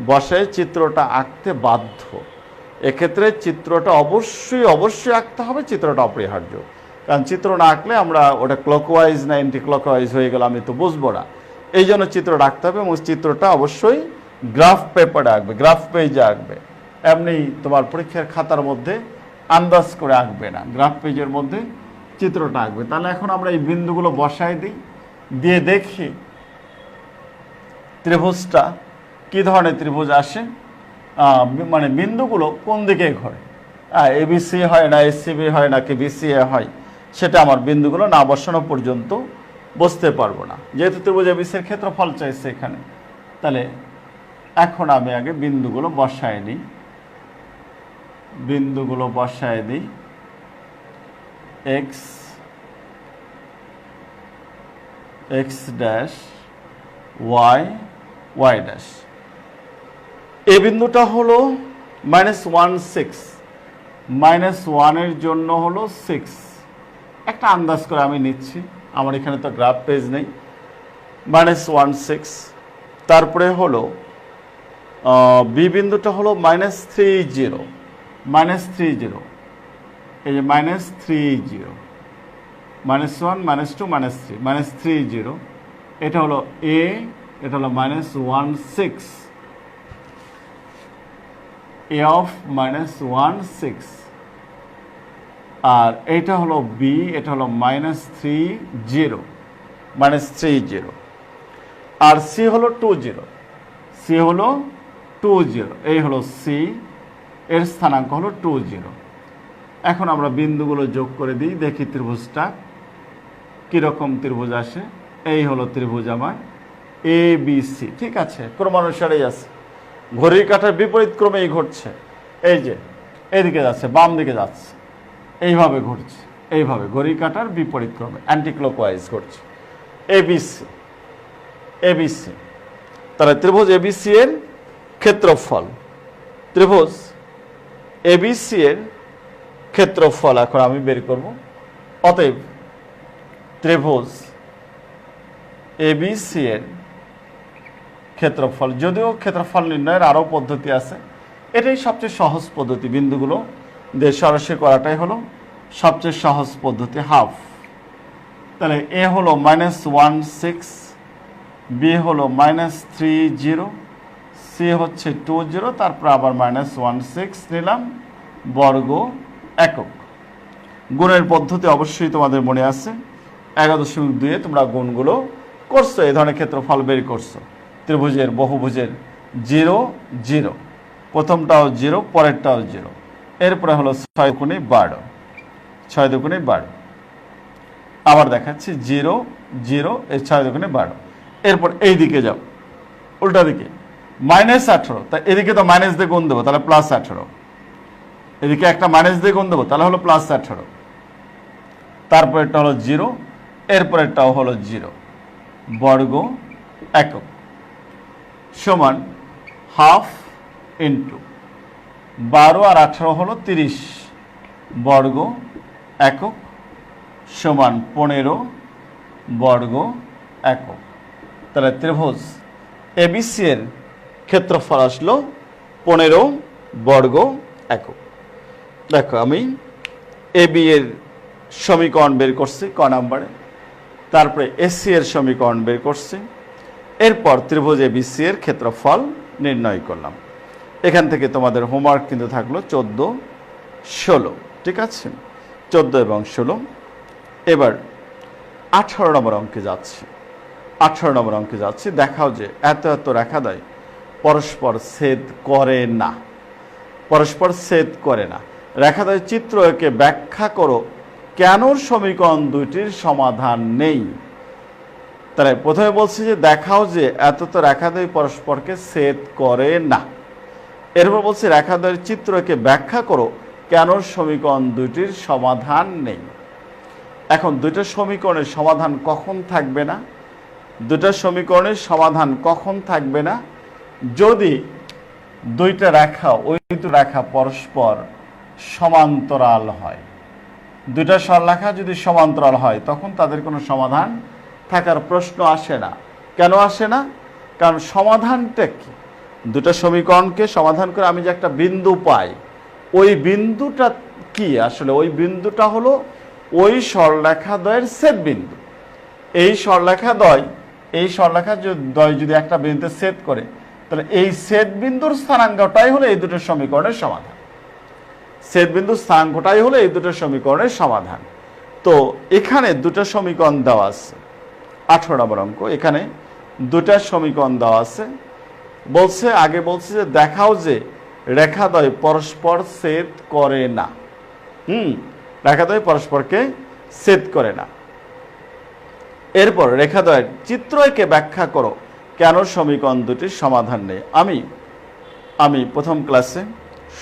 বসায় চিত্রটা আঁকতে বাধ্য। এক্ষেত্রে চিত্রটা অবশ্যই আঁকতে হবে, চিত্রটা অপরিহার্য। কারণ চিত্র না আঁকলে আমরা ওটা ক্লকওয়াইজ না অ্যান্টি ক্লকওয়াইজ হয়ে গেল আমি তো বুঝবো না। এই জন্য চিত্রটা আঁকতে হবে, এবং চিত্রটা অবশ্যই গ্রাফ পেপারে আঁকবে, গ্রাফ পেজে আঁকবে। এমনি তোমার পরীক্ষার খাতার মধ্যে আন্দাজ করে আঁকবে না, গ্রাফ পেজের মধ্যে চিত্রটা আঁকবে। তাহলে এখন আমরা এই বিন্দুগুলো বসাই দিই, দিয়ে দেখি ত্রিভুজটা কি ধরনের ত্রিভুজ আসে, মানে বিন্দুগুলো কোন দিকে ঘোরে। এবিসি হয় না এসিবি হয় নাকি বিসিএ হয়, সেটা আমার বিন্দুগুলো না বসানো পর্যন্ত বুঝতে পারবো না, যেহেতু ত্রিভুজ এবিসির ক্ষেত্রফল চাইছে এখানে। তাহলে এখন আমি আগে বিন্দুগুলো বসায় দিই, x ড্যাশ y ড্যাশ। এ বিন্দুটা হলো -1 -1 এর জন্য হলো 6, একটা আন্দাজ করে আমি নিচ্ছি, আমার এখানে তো গ্রাফ পেজ নেই। -1 6, তারপরে হলো বি বিন্দুটা হলো -30, এই যে -30, -1 -2 -3 -3 0, এটা হলো a, এটা হলো -1 6, a of -1 6, আর এটা হলো b, এটা হলো -3 0, -3 0, আর c হলো 2 0, c হলো 2 0, এই হলো c, এর স্থানাঙ্ক হলো 2 0। এখন আমরা বিন্দুগুলো যোগ করে দিই, দেখি ত্রিভুজটা কীরকম ত্রিভুজ আসে। এই হলো ত্রিভুজ আমার এ বি সি, ঠিক আছে, ক্রমানুসারেই আছে, ঘড়ির কাঁটার বিপরীত ক্রমেই ঘটছে। এই যে এদিকে যাচ্ছে, বাম দিকে যাচ্ছে, এইভাবে ঘটছে, এইভাবে ঘড়ির কাঁটার বিপরীত ক্রমে অ্যান্টি ক্লকওয়াইজ ঘটছে। এবিসি, এবিসি, তাহলে ত্রিভুজ এবিসি এর ক্ষেত্রফল, ত্রিভুজ এবিসি এর ক্ষেত্রফল এখন আমি বের করব। অতএব ত্রিভুজ এবিসি এর ক্ষেত্রফল, যদিও ক্ষেত্রফল নির্ণয়ের আরও পদ্ধতি আছে, এটাই সবচেয়ে সহজ পদ্ধতি, বিন্দুগুলো দিয়ে সরাসরি করাটাই হলো সবচেয়ে সহজ পদ্ধতি, হাফ। তাহলে এ হলো -1 6, বি হলো -3 0, সি হচ্ছে 2 0, তারপর আবার -1 6 নিলাম বর্গ একক। গুণের পদ্ধতি অবশ্যই তোমাদের মনে আছে, 11.2 তোমরা গুণগুলো করছো, এই ধরনের ক্ষেত্রফল বের করছো। ত্রিভুজের বহুভুজের 0 0, প্রথমটাও 0, পরেরটাও 0, এরপরে হলো 6 দুগুণে 12, 6 দুগুণে 12, আবার দেখাচ্ছি 0 0, এই 6 দুগুণে 12, এরপর এই দিকে যাও, উল্টা দিকে -18, তাই এদিকে তো মাইনাস দিয়ে গুণ দেবো, তাহলে +18, এদিকে একটা মাইনাস দিয়ে গুণ দেবো, তাহলে হলো +18, তারপরেরটা হলো 0, এরপরেরটাও হলো 0, বর্গ একক সমান হাফ ইন্টু 12 আর 18 হলো 30 বর্গ একক সমান 15 বর্গ একক। তাহলে ত্রিভুজ এবিসি এর ক্ষেত্রফল আসলো 15 বর্গ একক। দেখো আমি এবি এর সমীকরণ বের করছি ক নাম্বারে, তারপরে এসি এর সমীকরণ বের করছি, এরপর ত্রিভুজ এবিসি এর ক্ষেত্রফল নির্ণয় করলাম। এখান থেকে তোমাদের হোমওয়ার্ক কিন্তু থাকলো 14 16, ঠিক আছে, 14 এবং 16। এবার 18 নম্বর অঙ্কে যাচ্ছি, 18 নম্বর অঙ্কে যাচ্ছি। দেখাও যে এত এত রেখাদ্বয় পরস্পর ছেদ করে না, পরস্পর ছেদ করে না। রেখাদ্বয় চিত্র একে ব্যাখ্যা করো কেন সমীকরণ দুইটির সমাধান নেই। তাহলে প্রথমে বলছি যে দেখাও যে এত তো রেখাদ্বয় পরস্পরকে ছেদ করে না, এরপর বলছি রেখাদ্বয়ের চিত্রকে ব্যাখ্যা করো কেন সমীকরণ দুইটির সমাধান নেই। এখন দুইটা সমীকরণের সমাধান কখন থাকবে না? দুইটা সমীকরণের সমাধান কখন থাকবে না? যদি দুইটা রেখা, ওই দুটো রেখা পরস্পর সমান্তরাল হয়। দুইটা সরলরেখা যদি সমান্তরাল হয় তখন তাদের কোনো সমাধান থাকার প্রশ্ন আসে না। কেন আসে না? কারণ সমাধানটা কি? দুটো সমীকরণকে সমাধান করে আমি যে একটা বিন্দু পাই, ওই বিন্দুটা কি? আসলে ওই বিন্দুটা হলো ওই সরলরেখা দ্বয়ের ছেদ বিন্দু। এই সরলরেখা দ্বয়, এই সরলরেখা দ্বয় যদি একটা বিন্দুতে ছেদ করে, তাহলে এই ছেদ বিন্দুর স্থানাঙ্কটাই হলো এই দুটো সমীকরণের সমাধান। ছেদ বিন্দুর স্থানাঙ্কটাই হলো এই দুটো সমীকরণের সমাধান। তো এখানে দুটো সমীকরণ দেওয়া আছে, 18 নম্বর অঙ্ক, এখানে দুটা সমীকরণ দেওয়া আছে। বলছে, আগে বলছে যে দেখাও যে রেখাদ্বয় পরস্পর ছেদ করে না। রেখাদ্বয় পরস্পরকে ছেদ করে না। এরপর রেখাদ্বয়ের চিত্র এঁকে ব্যাখ্যা করো কেন সমীকরণ দুটির সমাধান নেই। আমি প্রথম ক্লাসে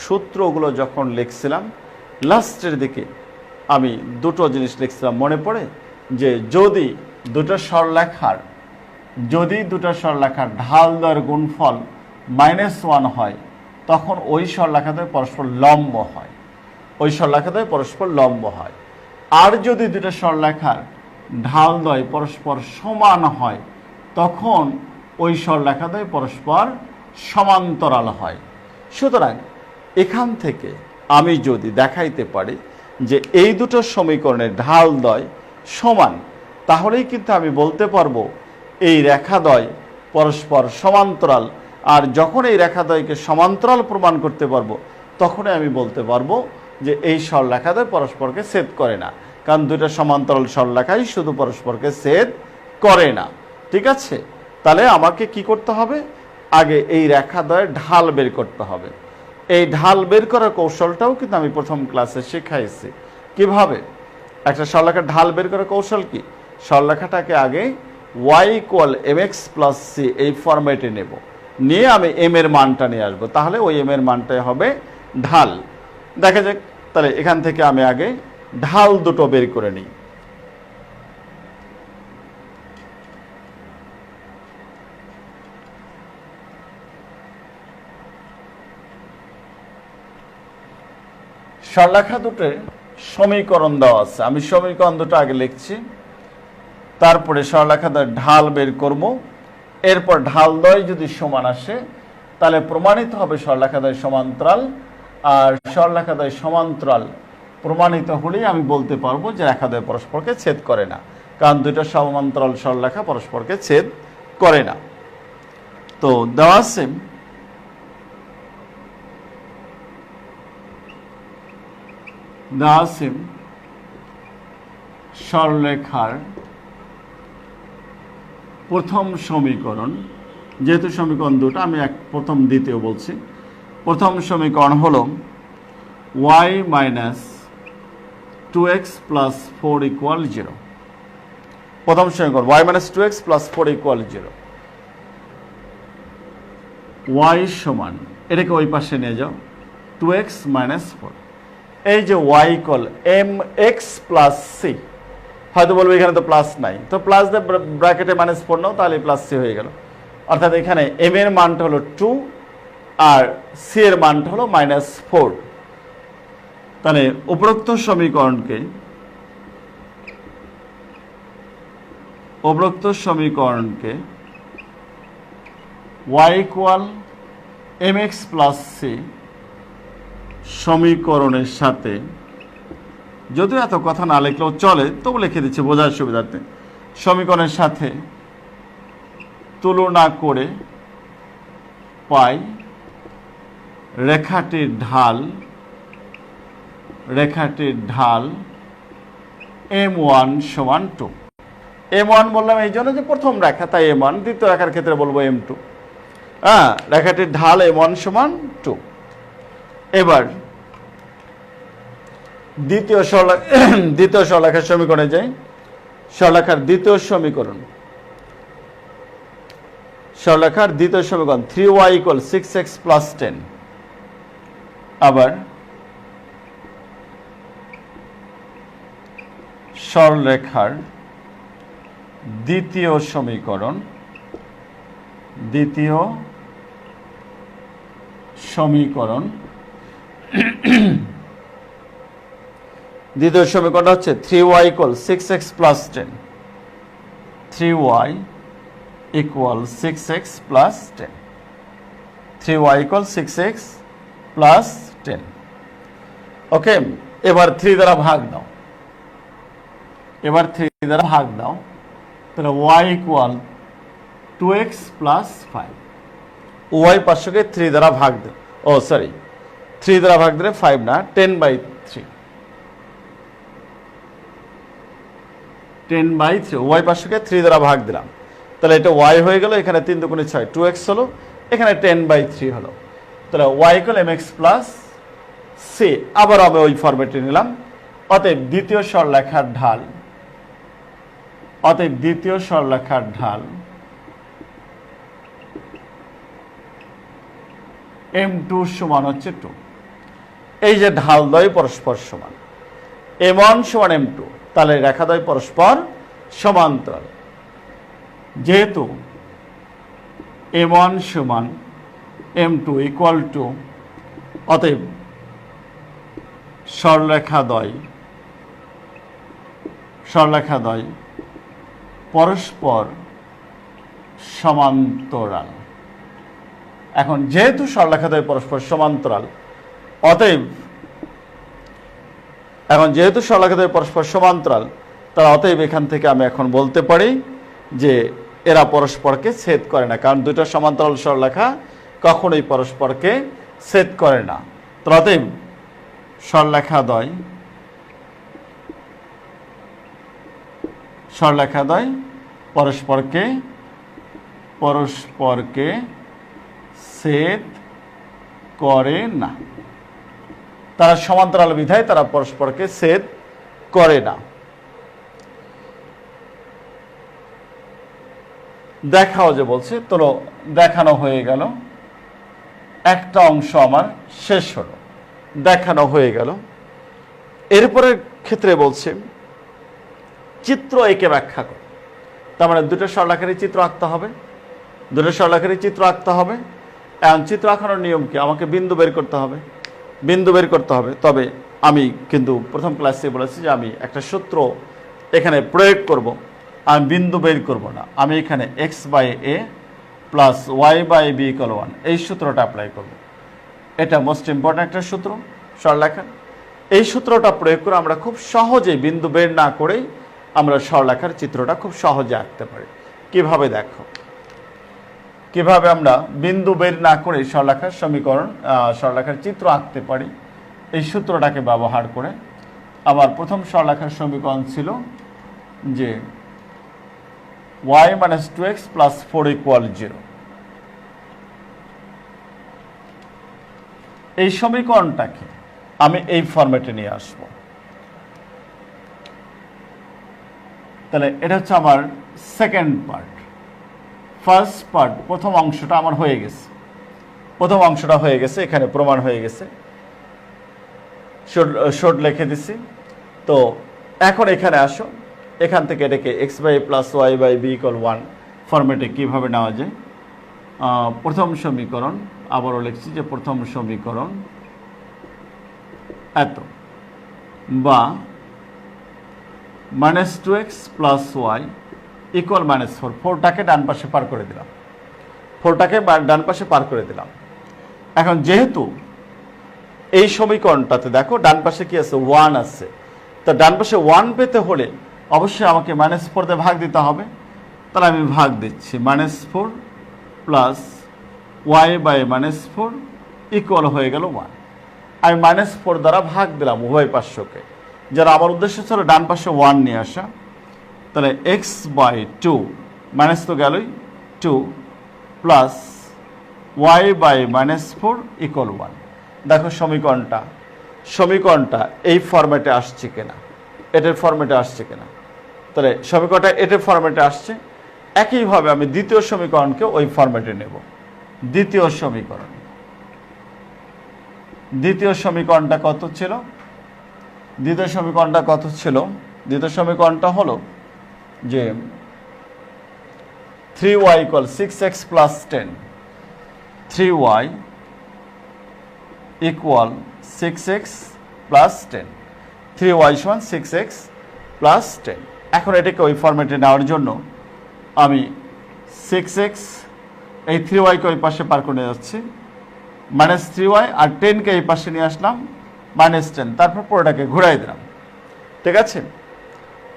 সূত্রগুলো যখন লিখছিলাম, লাস্টের দিকে আমি দুটো জিনিস লিখছিলাম, মনে পড়ে? যে যদি দুটো সরলরেখার ঢাল দ্বয়ের গুণফল -1 হয়, তখন ওই সরলরেখাদ্বয় পরস্পর লম্ব হয়, ওই সরলরেখাদ্বয় পরস্পর লম্ব হয়। আর যদি দুটো সরলরেখার ঢাল দ্বয় পরস্পর সমান হয়, তখন ওই সরলরেখাদ্বয় পরস্পর সমান্তরাল হয়। সুতরাং এখান থেকে আমি যদি দেখাইতে পারি যে এই দুটো সমীকরণের ঢাল দ্বয় সমান, তাহলেই কিন্তু আমি বলতে পারবো এই রেখাদ্বয় পরস্পর সমান্তরাল। আর যখন এই রেখাদ্বয়কে সমান্তরাল প্রমাণ করতে পারবো, তখনই আমি বলতে পারবো যে এই সরলরেখাদ্বয় পরস্পরকে ছেদ করে না, কারণ দুইটা সমান্তরাল সরলরেখাই শুধু পরস্পরকে ছেদ করে না। ঠিক আছে, তাহলে আমাকে কি করতে হবে, আগে এই রেখাদ্বয়ের ঢাল বের করতে হবে। এই ঢাল বের করার কৌশলটাও কিন্তু আমি প্রথম ক্লাসে শিখাইছি। কিভাবে একটা সরলরেখার ঢাল বের করার কৌশল কি, সরলরেখাটাকে আগে y = mx + c এই ফরম্যাটে নেব, নিয়ে আমি m এর মানটা নিয়ে আসবো, তাহলে ওই m এর মানটাই হবে ঢাল। দেখা যাক, তাহলে এখান থেকে আমি আগে ঢাল দুটো বের করে নিই। সরলরেখা দুটোর সমীকরণ দেওয়া আছে, আমি সমীকরণ দুটো আগে লিখছি, তারপরে সরলরেখাদ্বয়ের ঢাল বের করব। এরপর ঢালদ্বয় যদি সমান আসে তাহলে প্রমাণিত হবে সরলরেখাদ্বয় সমান্তরাল, আর সরলরেখাদ্বয় সমান্তরাল প্রমাণিত হলেই আমি বলতে পারবো যে রেখাদ্বয় পরস্পরকে ছেদ করে না, কারণ দুটো সমান্তরাল সরলরেখা পরস্পরকে ছেদ করে না। তো দেওয়া আছে সরলরেখার প্রথম সমীকরণ, যেহেতু সমীকরণ দুটো আমি প্রথম দ্বিতীয় বলছি। প্রথম সমীকরণ হলো y - 2x + 4 = 0। প্রথম সমীকরণ y - 2x + 4 = 0। y সমান, এটাকে ওই পাশে নিয়ে যাও, 2x - 4। এই যে y = mx + c, হয়তো বলবো এখানে তো প্লাস নাই, তো প্লাস দিয়ে ব্র্যাকেটে -4 নাও, তাহলে প্লাস c হয়ে গেল। অর্থাৎ এখানে m এর মানটা হলো 2 আর c এর মানটা হলো -4। তাহলে উপরোক্ত সমীকরণকে y = mx + c সমীকরণের সাথে, যদিও এত কথা না লিখলেও চলে, তবু লিখে দিচ্ছি বোঝার সুবিধার্থে, সমীকরণের সাথে তুলনা করে পাই রেখাটির ঢাল m1 = 2। m1 বললাম এই জন্য যে প্রথম রেখা, তাই m1, দ্বিতীয় রেখার ক্ষেত্রে বলবো m2। রেখাটির ঢাল m1 = 2। এবার দ্বিতীয় সরলরেখার সমীকরণে যাই। সরলরেখার দ্বিতীয় সমীকরণ, 3y = 6x + 10। আবার সরলরেখার দ্বিতীয় সমীকরণ দ্বিতীয় সমীকরণটা হচ্ছে 3y = 6x + 10। 3y = 6x + 10। 3y = 6x + 10। ওকে, এবার 3 দ্বারা ভাগ দাও। তাহলে y = 2x + 5। y পাশকে 3 দ্বারা ভাগ দাও, 3 দ্বারা ভাগ দিলে 5 না, 10/3। 10/3 y পাশকে 3 দ্বারা ভাগ দিলাম, তাহলে এটা y হয়ে গেল, এখানে 3 × 6 2x হলো, এখানে 10/3 হলো। তাহলে y = mx + c, আবার আমি ওই ফরম্যাটে নিলাম। অতএব দ্বিতীয় সরলরেখার ঢাল m2 সমান হচ্ছে 2। এই যে ঢালদ্বয় পরস্পর সমান, m1 = m2, তাহলে রেখাদ্বয় পরস্পর সমান্তরাল। যেহেতু m1 = m2 = অতএব সরলরেখাদ্বয় পরস্পর সমান্তরাল। এখন যেহেতু সরলরেখাদ্বয় পরস্পর সমান্তরাল, অতএব তাহলে অতএব এখান থেকে আমি এখন বলতে পারি যে এরা পরস্পরকে ছেদ করে না, কারণ দুটো সমান্তরাল সরলরেখা কখনোই পরস্পরকে ছেদ করে না। তাহলে অতএব সরলরেখাদ্বয় পরস্পরকে ছেদ করে না। তারা সমান্তরাল বিধায় তারা পরস্পরকে ছেদ করে না। দেখাও যে বলছে, তো দেখানো হয়ে গেল, একটা অংশ আমার শেষ হলো, দেখানো হয়ে গেল। এরপরের ক্ষেত্রে বলছে চিত্র এঁকে ব্যাখ্যা করো। তার মানে দুটো সরলরেখারই চিত্র আঁকতে হবে, এখন চিত্র আঁকানোর নিয়ম কি? আমাকে বিন্দু বের করতে হবে। তবে আমি কিন্তু প্রথম ক্লাসে বলেছি যে আমি একটা সূত্র এখানে প্রয়োগ করব। আমি বিন্দু বের করব না, আমি এখানে x/a প্লাস y/b = 1 এই সূত্রটা অ্যাপ্লাই করব। এটা মোস্ট ইম্পর্ট্যান্ট একটা সূত্র সরলরেখার। এই সূত্রটা প্রয়োগ করে আমরা খুব সহজে বিন্দু বের না করেই আমরা সরলরেখার চিত্রটা খুব সহজে আঁকতে পারি। কিভাবে দেখো, কিভাবে আমরা বিন্দু বের না করে সরলরেখার চিত্র আঁকতে পারি এই সূত্রটাকে ব্যবহার করে। আমার প্রথম সরলরেখার সমীকরণ ছিল যে y - 2x + 4 = 0। এই সমীকরণটাকে আমি এই ফরম্যাটে নিয়ে আসব। তাহলে এটা হচ্ছে আমার সেকেন্ড পার্ট। ফার্স্ট পার্ট, প্রথম অংশটা আমার হয়ে গেছে, এখানে প্রমাণ হয়ে গেছে, শর্ট লিখে দিছি। তো এখন এখানে আসো, এখান থেকে এটাকে x/a + y/b = 1 ফরম্যাটে কীভাবে নেওয়া যায়। প্রথম সমীকরণ, আবারও লিখছি যে প্রথম সমীকরণ এত, বা -2x + y = -4। 4টাকে ডান পাশে পার করে দিলাম। এখন যেহেতু এই সমীকরণটাতে দেখো ডান পাশে কি আছে? 1 আছে। তো ডান পাশে 1 পেতে হলে অবশ্যই আমাকে -4 দিয়ে ভাগ দিতে হবে। তাহলে আমি ভাগ দিচ্ছি, -4 + y/-4 = হয়ে গেল 1। আমি -4 দ্বারা ভাগ দিলাম উভয় পার্শ্বকে, যারা আমার উদ্দেশ্য ছিল ডান পাশে 1 নিয়ে আসা। তাহলে x/2 মাইনাস তো গেলই 2 প্লাস y/-4 = 1। দেখো সমীকরণটা এই ফরম্যাটে আসছে কিনা, এটার ফরম্যাটে আসছে কিনা। তাহলে সমীকরণটা এটার ফরম্যাটে আসছে। একইভাবে আমি দ্বিতীয় সমীকরণকে ওই ফরম্যাটে নেব। দ্বিতীয় সমীকরণটা কত ছিল? দ্বিতীয় সমীকরণটা হলো যে 3y = 6x + 10। 3y = 6x + 10। 3y = 6x + 10। এখন এটাকে ওই ফরম্যাটে নেওয়ার জন্য আমি 6x, এই 3y-কে ওই পাশে পার করে যাচ্ছি, -3y, আর 10-কে এই পাশে নিয়ে আসলাম, -10। তারপর পুরোটাকে ঘুরাই দিলাম। ঠিক আছে,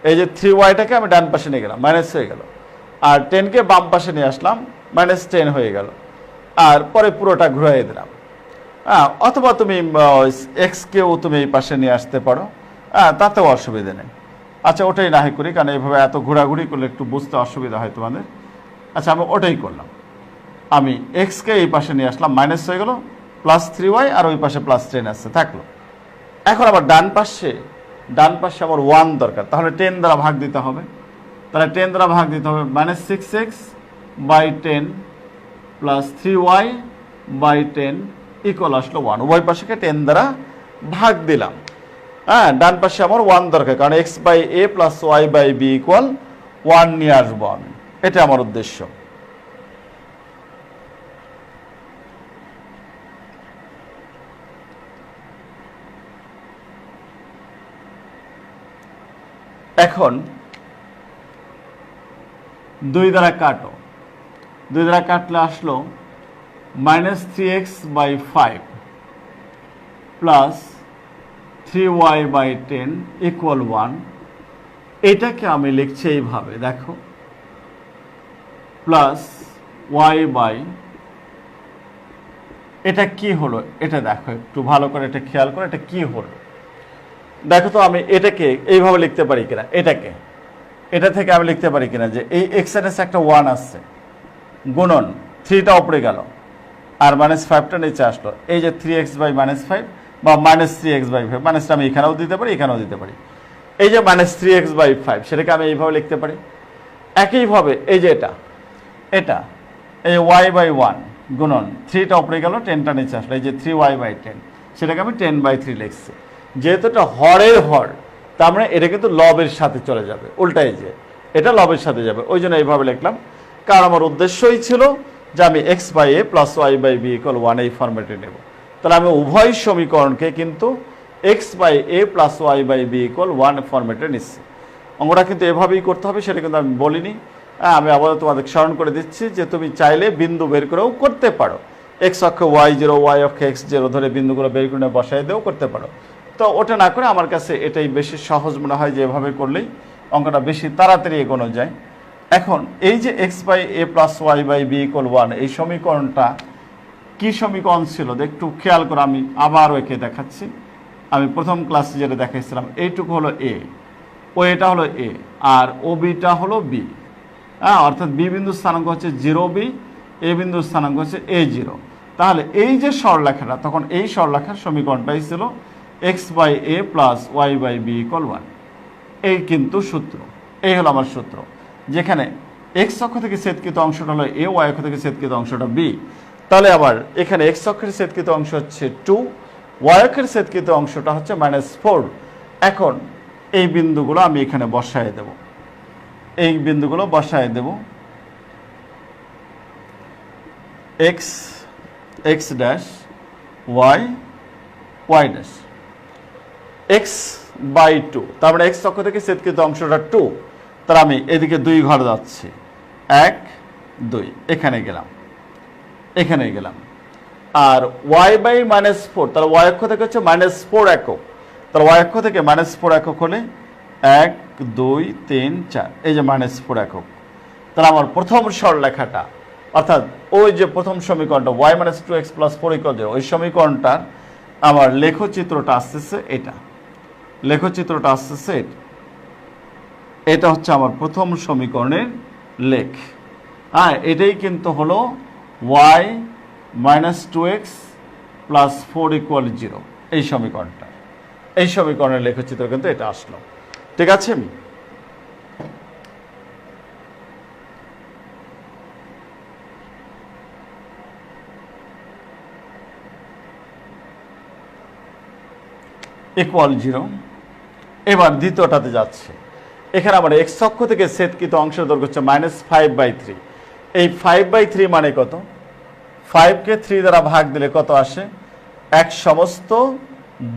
এই যে 3y-টাকে আমি ডান পাশে নিয়ে গেলাম, মাইনাস হয়ে গেল, আর 10-কে বাম পাশে নিয়ে আসলাম, -10 হয়ে গেল, আর পরে পুরোটা ঘুরাই দিলাম। অথবা তুমি x-কেও তুমি এই পাশে নিয়ে আসতে পারো, তাতেও অসুবিধা নেই। আচ্ছা, ওটাই না করি, কারণ এইভাবে এত ঘোরাঘুরি করলে একটু বুঝতে অসুবিধা হয় তোমাদের। আচ্ছা, আমি ওটাই করলাম। আমি x-কে এই পাশে নিয়ে আসলাম, মাইনাস হয়ে গেল, +3y, আর ওই পাশে +10 আসছে, থাকলো। এখন আবার ডান পাশে আমার 1 দরকার, তাহলে 10 দ্বারা ভাগ দিতে হবে। -6x/10 + 3y/10 = আসলো 1। উভয় পাশেকে 10 দ্বারা ভাগ দিলাম। ডান পাশে আমার 1 দরকার, কারণ x/a + y/b = 1 নিয়ে আসবো আমি। এটা আমার উদ্দেশ্য। এখন 2 দ্বারা কাটো, 2 দ্বারা কাটলে আসলো -3x/5 + 3y/10 = 1 এটাকে আমি লিখছি এইভাবে, দেখো, প্লাস ওয়াই বাই, এটা কি হলো এটা দেখো একটু ভালো করে, এটা খেয়াল করে, এটা কি হলো দেখো তো। আমি এটাকে এইভাবে লিখতে পারি কিনা, এটাকে এটা থেকে আমি লিখতে পারি কিনা যে এই এক্স এর একটা 1 আসছে, গুণন 3টা উপরে গেল আর -5টা নিচে আসলো, এই যে 3x বাই -5 বা -3x বাই 5, মাইনাসটা আমি এখানেও দিতে পারি এখানেও দিতে পারি, এই যে -3x বাই 5 সেটাকে আমি এইভাবে লিখতে পারি। একইভাবে এই যে এটা এটা এই y বাই 1 গুণন 3টা উপরে গেল 10টা নিচে আসলো, এই যে 3y বাই 10 সেটাকে আমি 10/3 লিখছি। যেহেতু এটা হরের হর, তার মানে এটা কিন্তু লবের সাথে চলে যাবে, উল্টাই যে এটা লবের সাথে যাবে, ওই জন্য এইভাবে লিখলাম। কারণ আমার উদ্দেশ্যই ছিল যে আমি x by a plus y by b equal 1 এই ফর্মেটে নেব। তাহলে আমি উভয় সমীকরণকে কিন্তু x by a plus y by b equal 1 ফর্মেটে নিচ্ছি। অঙ্কটা কিন্তু এভাবেই করতে হবে, সেটা কিন্তু আমি বলিনি। আমি আবার তোমাদের স্মরণ করে দিচ্ছি যে তুমি চাইলে বিন্দু বের করেও করতে পারো, x অক্ষে y0 y অক্ষে x0 ধরে বিন্দুগুলো বের করে বসাই দিয়েও করতে পারো। তো ওটা না করে আমার কাছে এটাই বেশি সহজ মনে হয় যে এভাবে করলেই অঙ্কটা বেশি তাড়াতাড়ি এগোনো যায়। এখন এই যে x by a plus y by b equal 1 এই সমীকরণটা কি সমীকরণ ছিল একটু খেয়াল করে আমি আবারও একে দেখাচ্ছি। আমি প্রথম ক্লাসে যেটা দেখাইছিলাম এইটুকু হলো a, ও এটা হলো a আর ও বিটা হলো b, হ্যাঁ, অর্থাৎ b বিন্দুর স্থানাঙ্ক হচ্ছে 0b, a বিন্দুর স্থানাঙ্ক হচ্ছে a0। তাহলে এই যে সরলরেখাটা, তখন এই সরলরেখার সমীকরণটাই ছিল x by a plus y by b equal 1। এই কিন্তু সূত্র, এই হলো আমার সূত্র, যেখানে x অক্ষ থেকে ছেদকৃত অংশটা হলো a, y অক্ষ থেকে ছেদকৃত অংশটা b। তাহলে আবার এখানে x অক্ষের ছেদকৃত অংশ হচ্ছে 2, y অক্ষের ছেদকৃত অংশটা হচ্ছে -4। এখন এই বিন্দুগুলো আমি এখানে বসায় দেব, এই বিন্দুগুলো বসায় দেব, x x dash y y dash, x by 2, তার মানে x অক্ষ থেকে ছেদকৃত অংশটা 2, তার আমি এদিকে 2 ঘর যাচ্ছি, 1 2, এখানে গেলাম এখানে গেলাম। আর y বাই -4, তাহলে y অক্ষ থেকে হচ্ছে -4 একক, তাহলে y অক্ষ থেকে -4 একক হলে 1 2 3 4, এই যে -4 একক। তাহলে আমার প্রথম সরলরেখাটা, অর্থাৎ ওই যে প্রথম সমীকরণটা y - 2x + 4 = 0, ওই সমীকরণটার আমার লেখচিত্রটা আসতেছে এটা, লেখচিত্রটা আসতেছে এটা হচ্ছে আমার প্রথম সমীকরণের লেখ। হ্যাঁ, এটাই কিন্তু হলো y - 2x + 4 = 0, এই সমীকরণটা, এই সমীকরণের লেখচিত্র কিন্তু এটা আসলো। ঠিক আছে, =0। এবার দ্বিতীয়টাতে যাচ্ছে, এখানে আমার x অক্ষ থেকে ছেদকৃত অংশের দৈর্ঘ্য হচ্ছে -5/3। এই 5/3 মানে কত? 5কে 3 দ্বারা ভাগ দিলে কত আসে? 1 সমস্ত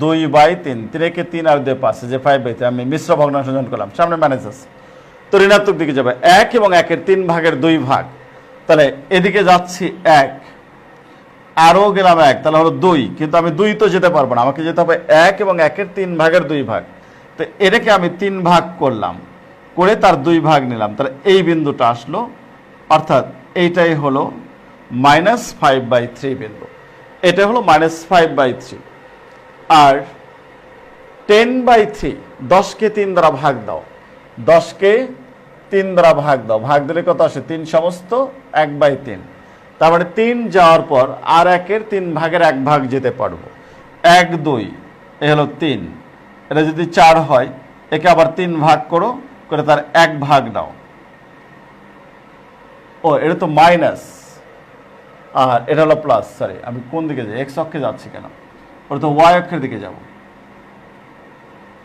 2/3, 3কে 3 আর 2 5, যে 5/3 আমি মিশ্র ভগ্নাংশ যোজন করলাম, সামনে মাইনাস আছে, তো ঋণাত্মক দিকে যাবে 1 এবং 1-এর 3 ভাগের 2 ভাগ, তাহলে এদিকে যাচ্ছি 1, আরও গেলাম 1, তাহলে হলো 2, কিন্তু আমি 2 তো যেতে পারবো না, আমাকে যেতে হবে 1 এবং 1-এর 3 ভাগের 2 ভাগ। তো এটাকে আমি 3 ভাগ করলাম, করে তার 2 ভাগ নিলাম, তাহলে এই বিন্দুটা আসলো, অর্থাৎ এইটাই হলো -5/3 বিন্দু, এটা হলো -5/3। আর 10/3, 10কে 3 দ্বারা ভাগ দাও, 10কে 3 দ্বারা ভাগ দাও, ভাগ দিলে কত আসে? 3 সমস্ত 1/3, তার মানে 3 যাওয়ার পর আর 1-এর 3 ভাগের 1 ভাগ যেতে পারবো, 1 2, এ হলো 3, এটা যদি 4 হয় একে আবার 3 ভাগ করো, করে তার 1 ভাগ দাও। ও, এটা তো মাইনাস, আর এটা হলো প্লাস, সরি আমি কোন দিকে যাই, এক্স অক্ষে যাচ্ছি কেন, ওটা তো ওয়াই অক্ষের দিকে যাব,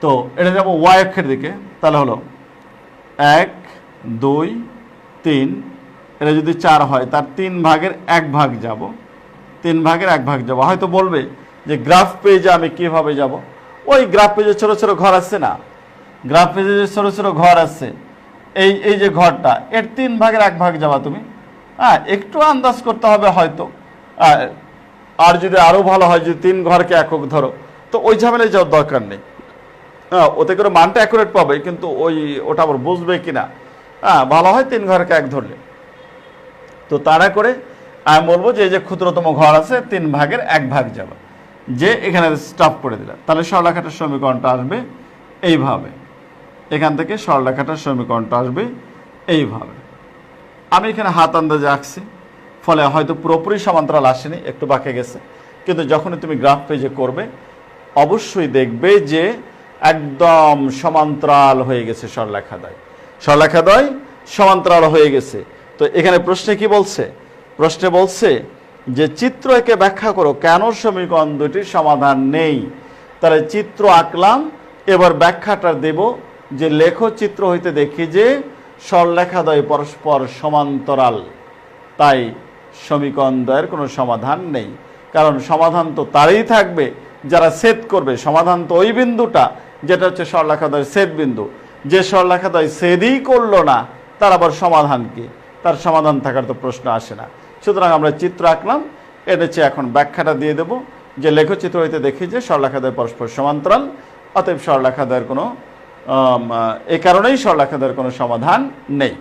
তো এটা যাব ওয়াই অক্ষের দিকে, তাহলে হলো 1 2 3, এটা যদি 4 হয় তার 3 ভাগের 1 ভাগ যাব, 3 ভাগের 1 ভাগ যাব। হয়তো বলবে যে গ্রাফ পেজে আমি কিভাবে যাব, ওই গ্রাফ পেজে ছোট ছোট ঘর আছে না, গ্রাফ পেজে যে ছোট ছোট ঘর আছে, এই যে ঘরটা, এর 3 ভাগের 1 ভাগ যাবা তুমি, হ্যাঁ একটু আন্দাজ করতে হবে হয়তো, আর যদি আরো ভালো হয় যদি 3 ঘরকে একক ধরো, তো ওই ঝামেলায় যাওয়ার দরকার নেই, ওতে করে মানটা অ্যাকুরেট পাবে, কিন্তু ওটা আবার বুঝবে কিনা। ভালো হয় 3 ঘরকে 1 ধরলে। তো তাড়া করে আমি বলবো যে এই যে ক্ষুদ্রতম ঘর আছে 3 ভাগের 1 ভাগ যাবে, যে এখানে স্টপ করে দিলাম। তাহলে সরলরেখাটার সমীকরণটা আসবে এইভাবে, এখান থেকে সরলরেখাটার সমীকরণটা আসবে এইভাবে। আমি এখানে হাত আন্দাজে আঁকছি, ফলে হয়তো পুরোপুরি সমান্তরাল আসেনি, একটু বাঁকে গেছে, কিন্তু যখনই তুমি গ্রাফ পেজে করবে অবশ্যই দেখবে যে একদম সমান্তরাল হয়ে গেছে সরলরেখাদ্বয়, সরলরেখাদ্বয় সমান্তরাল হয়ে গেছে। তো এখানে প্রশ্নে কি বলছে? প্রশ্নে বলছে যে চিত্র এঁকে ব্যাখ্যা করো কেন সমীকরণ দুটির সমাধান নেই। তাহলে চিত্র আঁকলাম, এবার ব্যাখ্যাটা দেব যে লেখো চিত্র হইতে দেখি যে সরলরেখাদ্বয় পরস্পর সমান্তরাল, তাই সমীকরণ দ্বয়ের কোনো সমাধান নেই। কারণ সমাধান তো তারই থাকবে যারা ছেদ করবে। সমাধান তো ওই বিন্দুটা যেটা হচ্ছে সরলরেখাদ্বয়ের ছেদ বিন্দু। যে সরলরেখাদ্বয় ছেদই করলো না, তার আবার সমাধান কি? তার সমাধান থাকার তো প্রশ্ন আসে না। সুতরাং আমরা চিত্র আঁকলাম, এটা হচ্ছে এখন ব্যাখ্যাটা দিয়ে দেব যে লেখচিত্র হইতে দেখি যে সরলরেখাদ্বয় পরস্পর সমান্তরাল, অতএব সরলরেখাদ্বয়ের কোনো এ কারণেই সরলরেখাদ্বয়ের কোনো সমাধান নেই,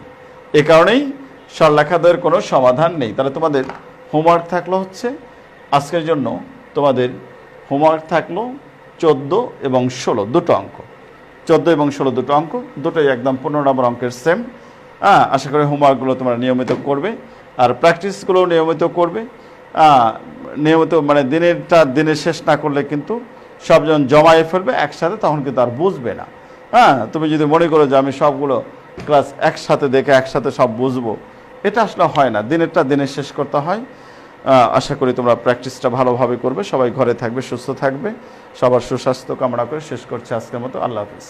এ কারণেই সরলরেখাদ্বয়ের কোনো সমাধান নেই। তাহলে তোমাদের হোমওয়ার্ক থাকলো হচ্ছে আজকের জন্য, তোমাদের হোমওয়ার্ক থাকলো 14 এবং 16 দুটো অঙ্ক, 14 এবং 16 দুটো অঙ্ক, দুটোই একদম 15 নম্বর অঙ্কের সেম। আশা করি হোমওয়ার্কগুলো তোমরা নিয়মিত করবে, আর প্র্যাকটিসগুলো নিয়মিত করবে। নিয়মিত মানে দিনের শেষ না করলে কিন্তু সব যখন জমায়ে ফেলবে একসাথে, তখন কিন্তু আর বুঝবে না। তুমি যদি মনে করো যে আমি সবগুলো ক্লাস একসাথে দেখে একসাথে সব বুঝবো, এটা আসলে হয় না। দিনের শেষ করতে হয়। আশা করি তোমরা প্র্যাকটিসটা ভালোভাবে করবে। সবাই ঘরে থাকবে, সুস্থ থাকবে। সবার সুস্বাস্থ্য কামনা করে শেষ করছি আজকের মতো। আল্লাহ হাফিজ।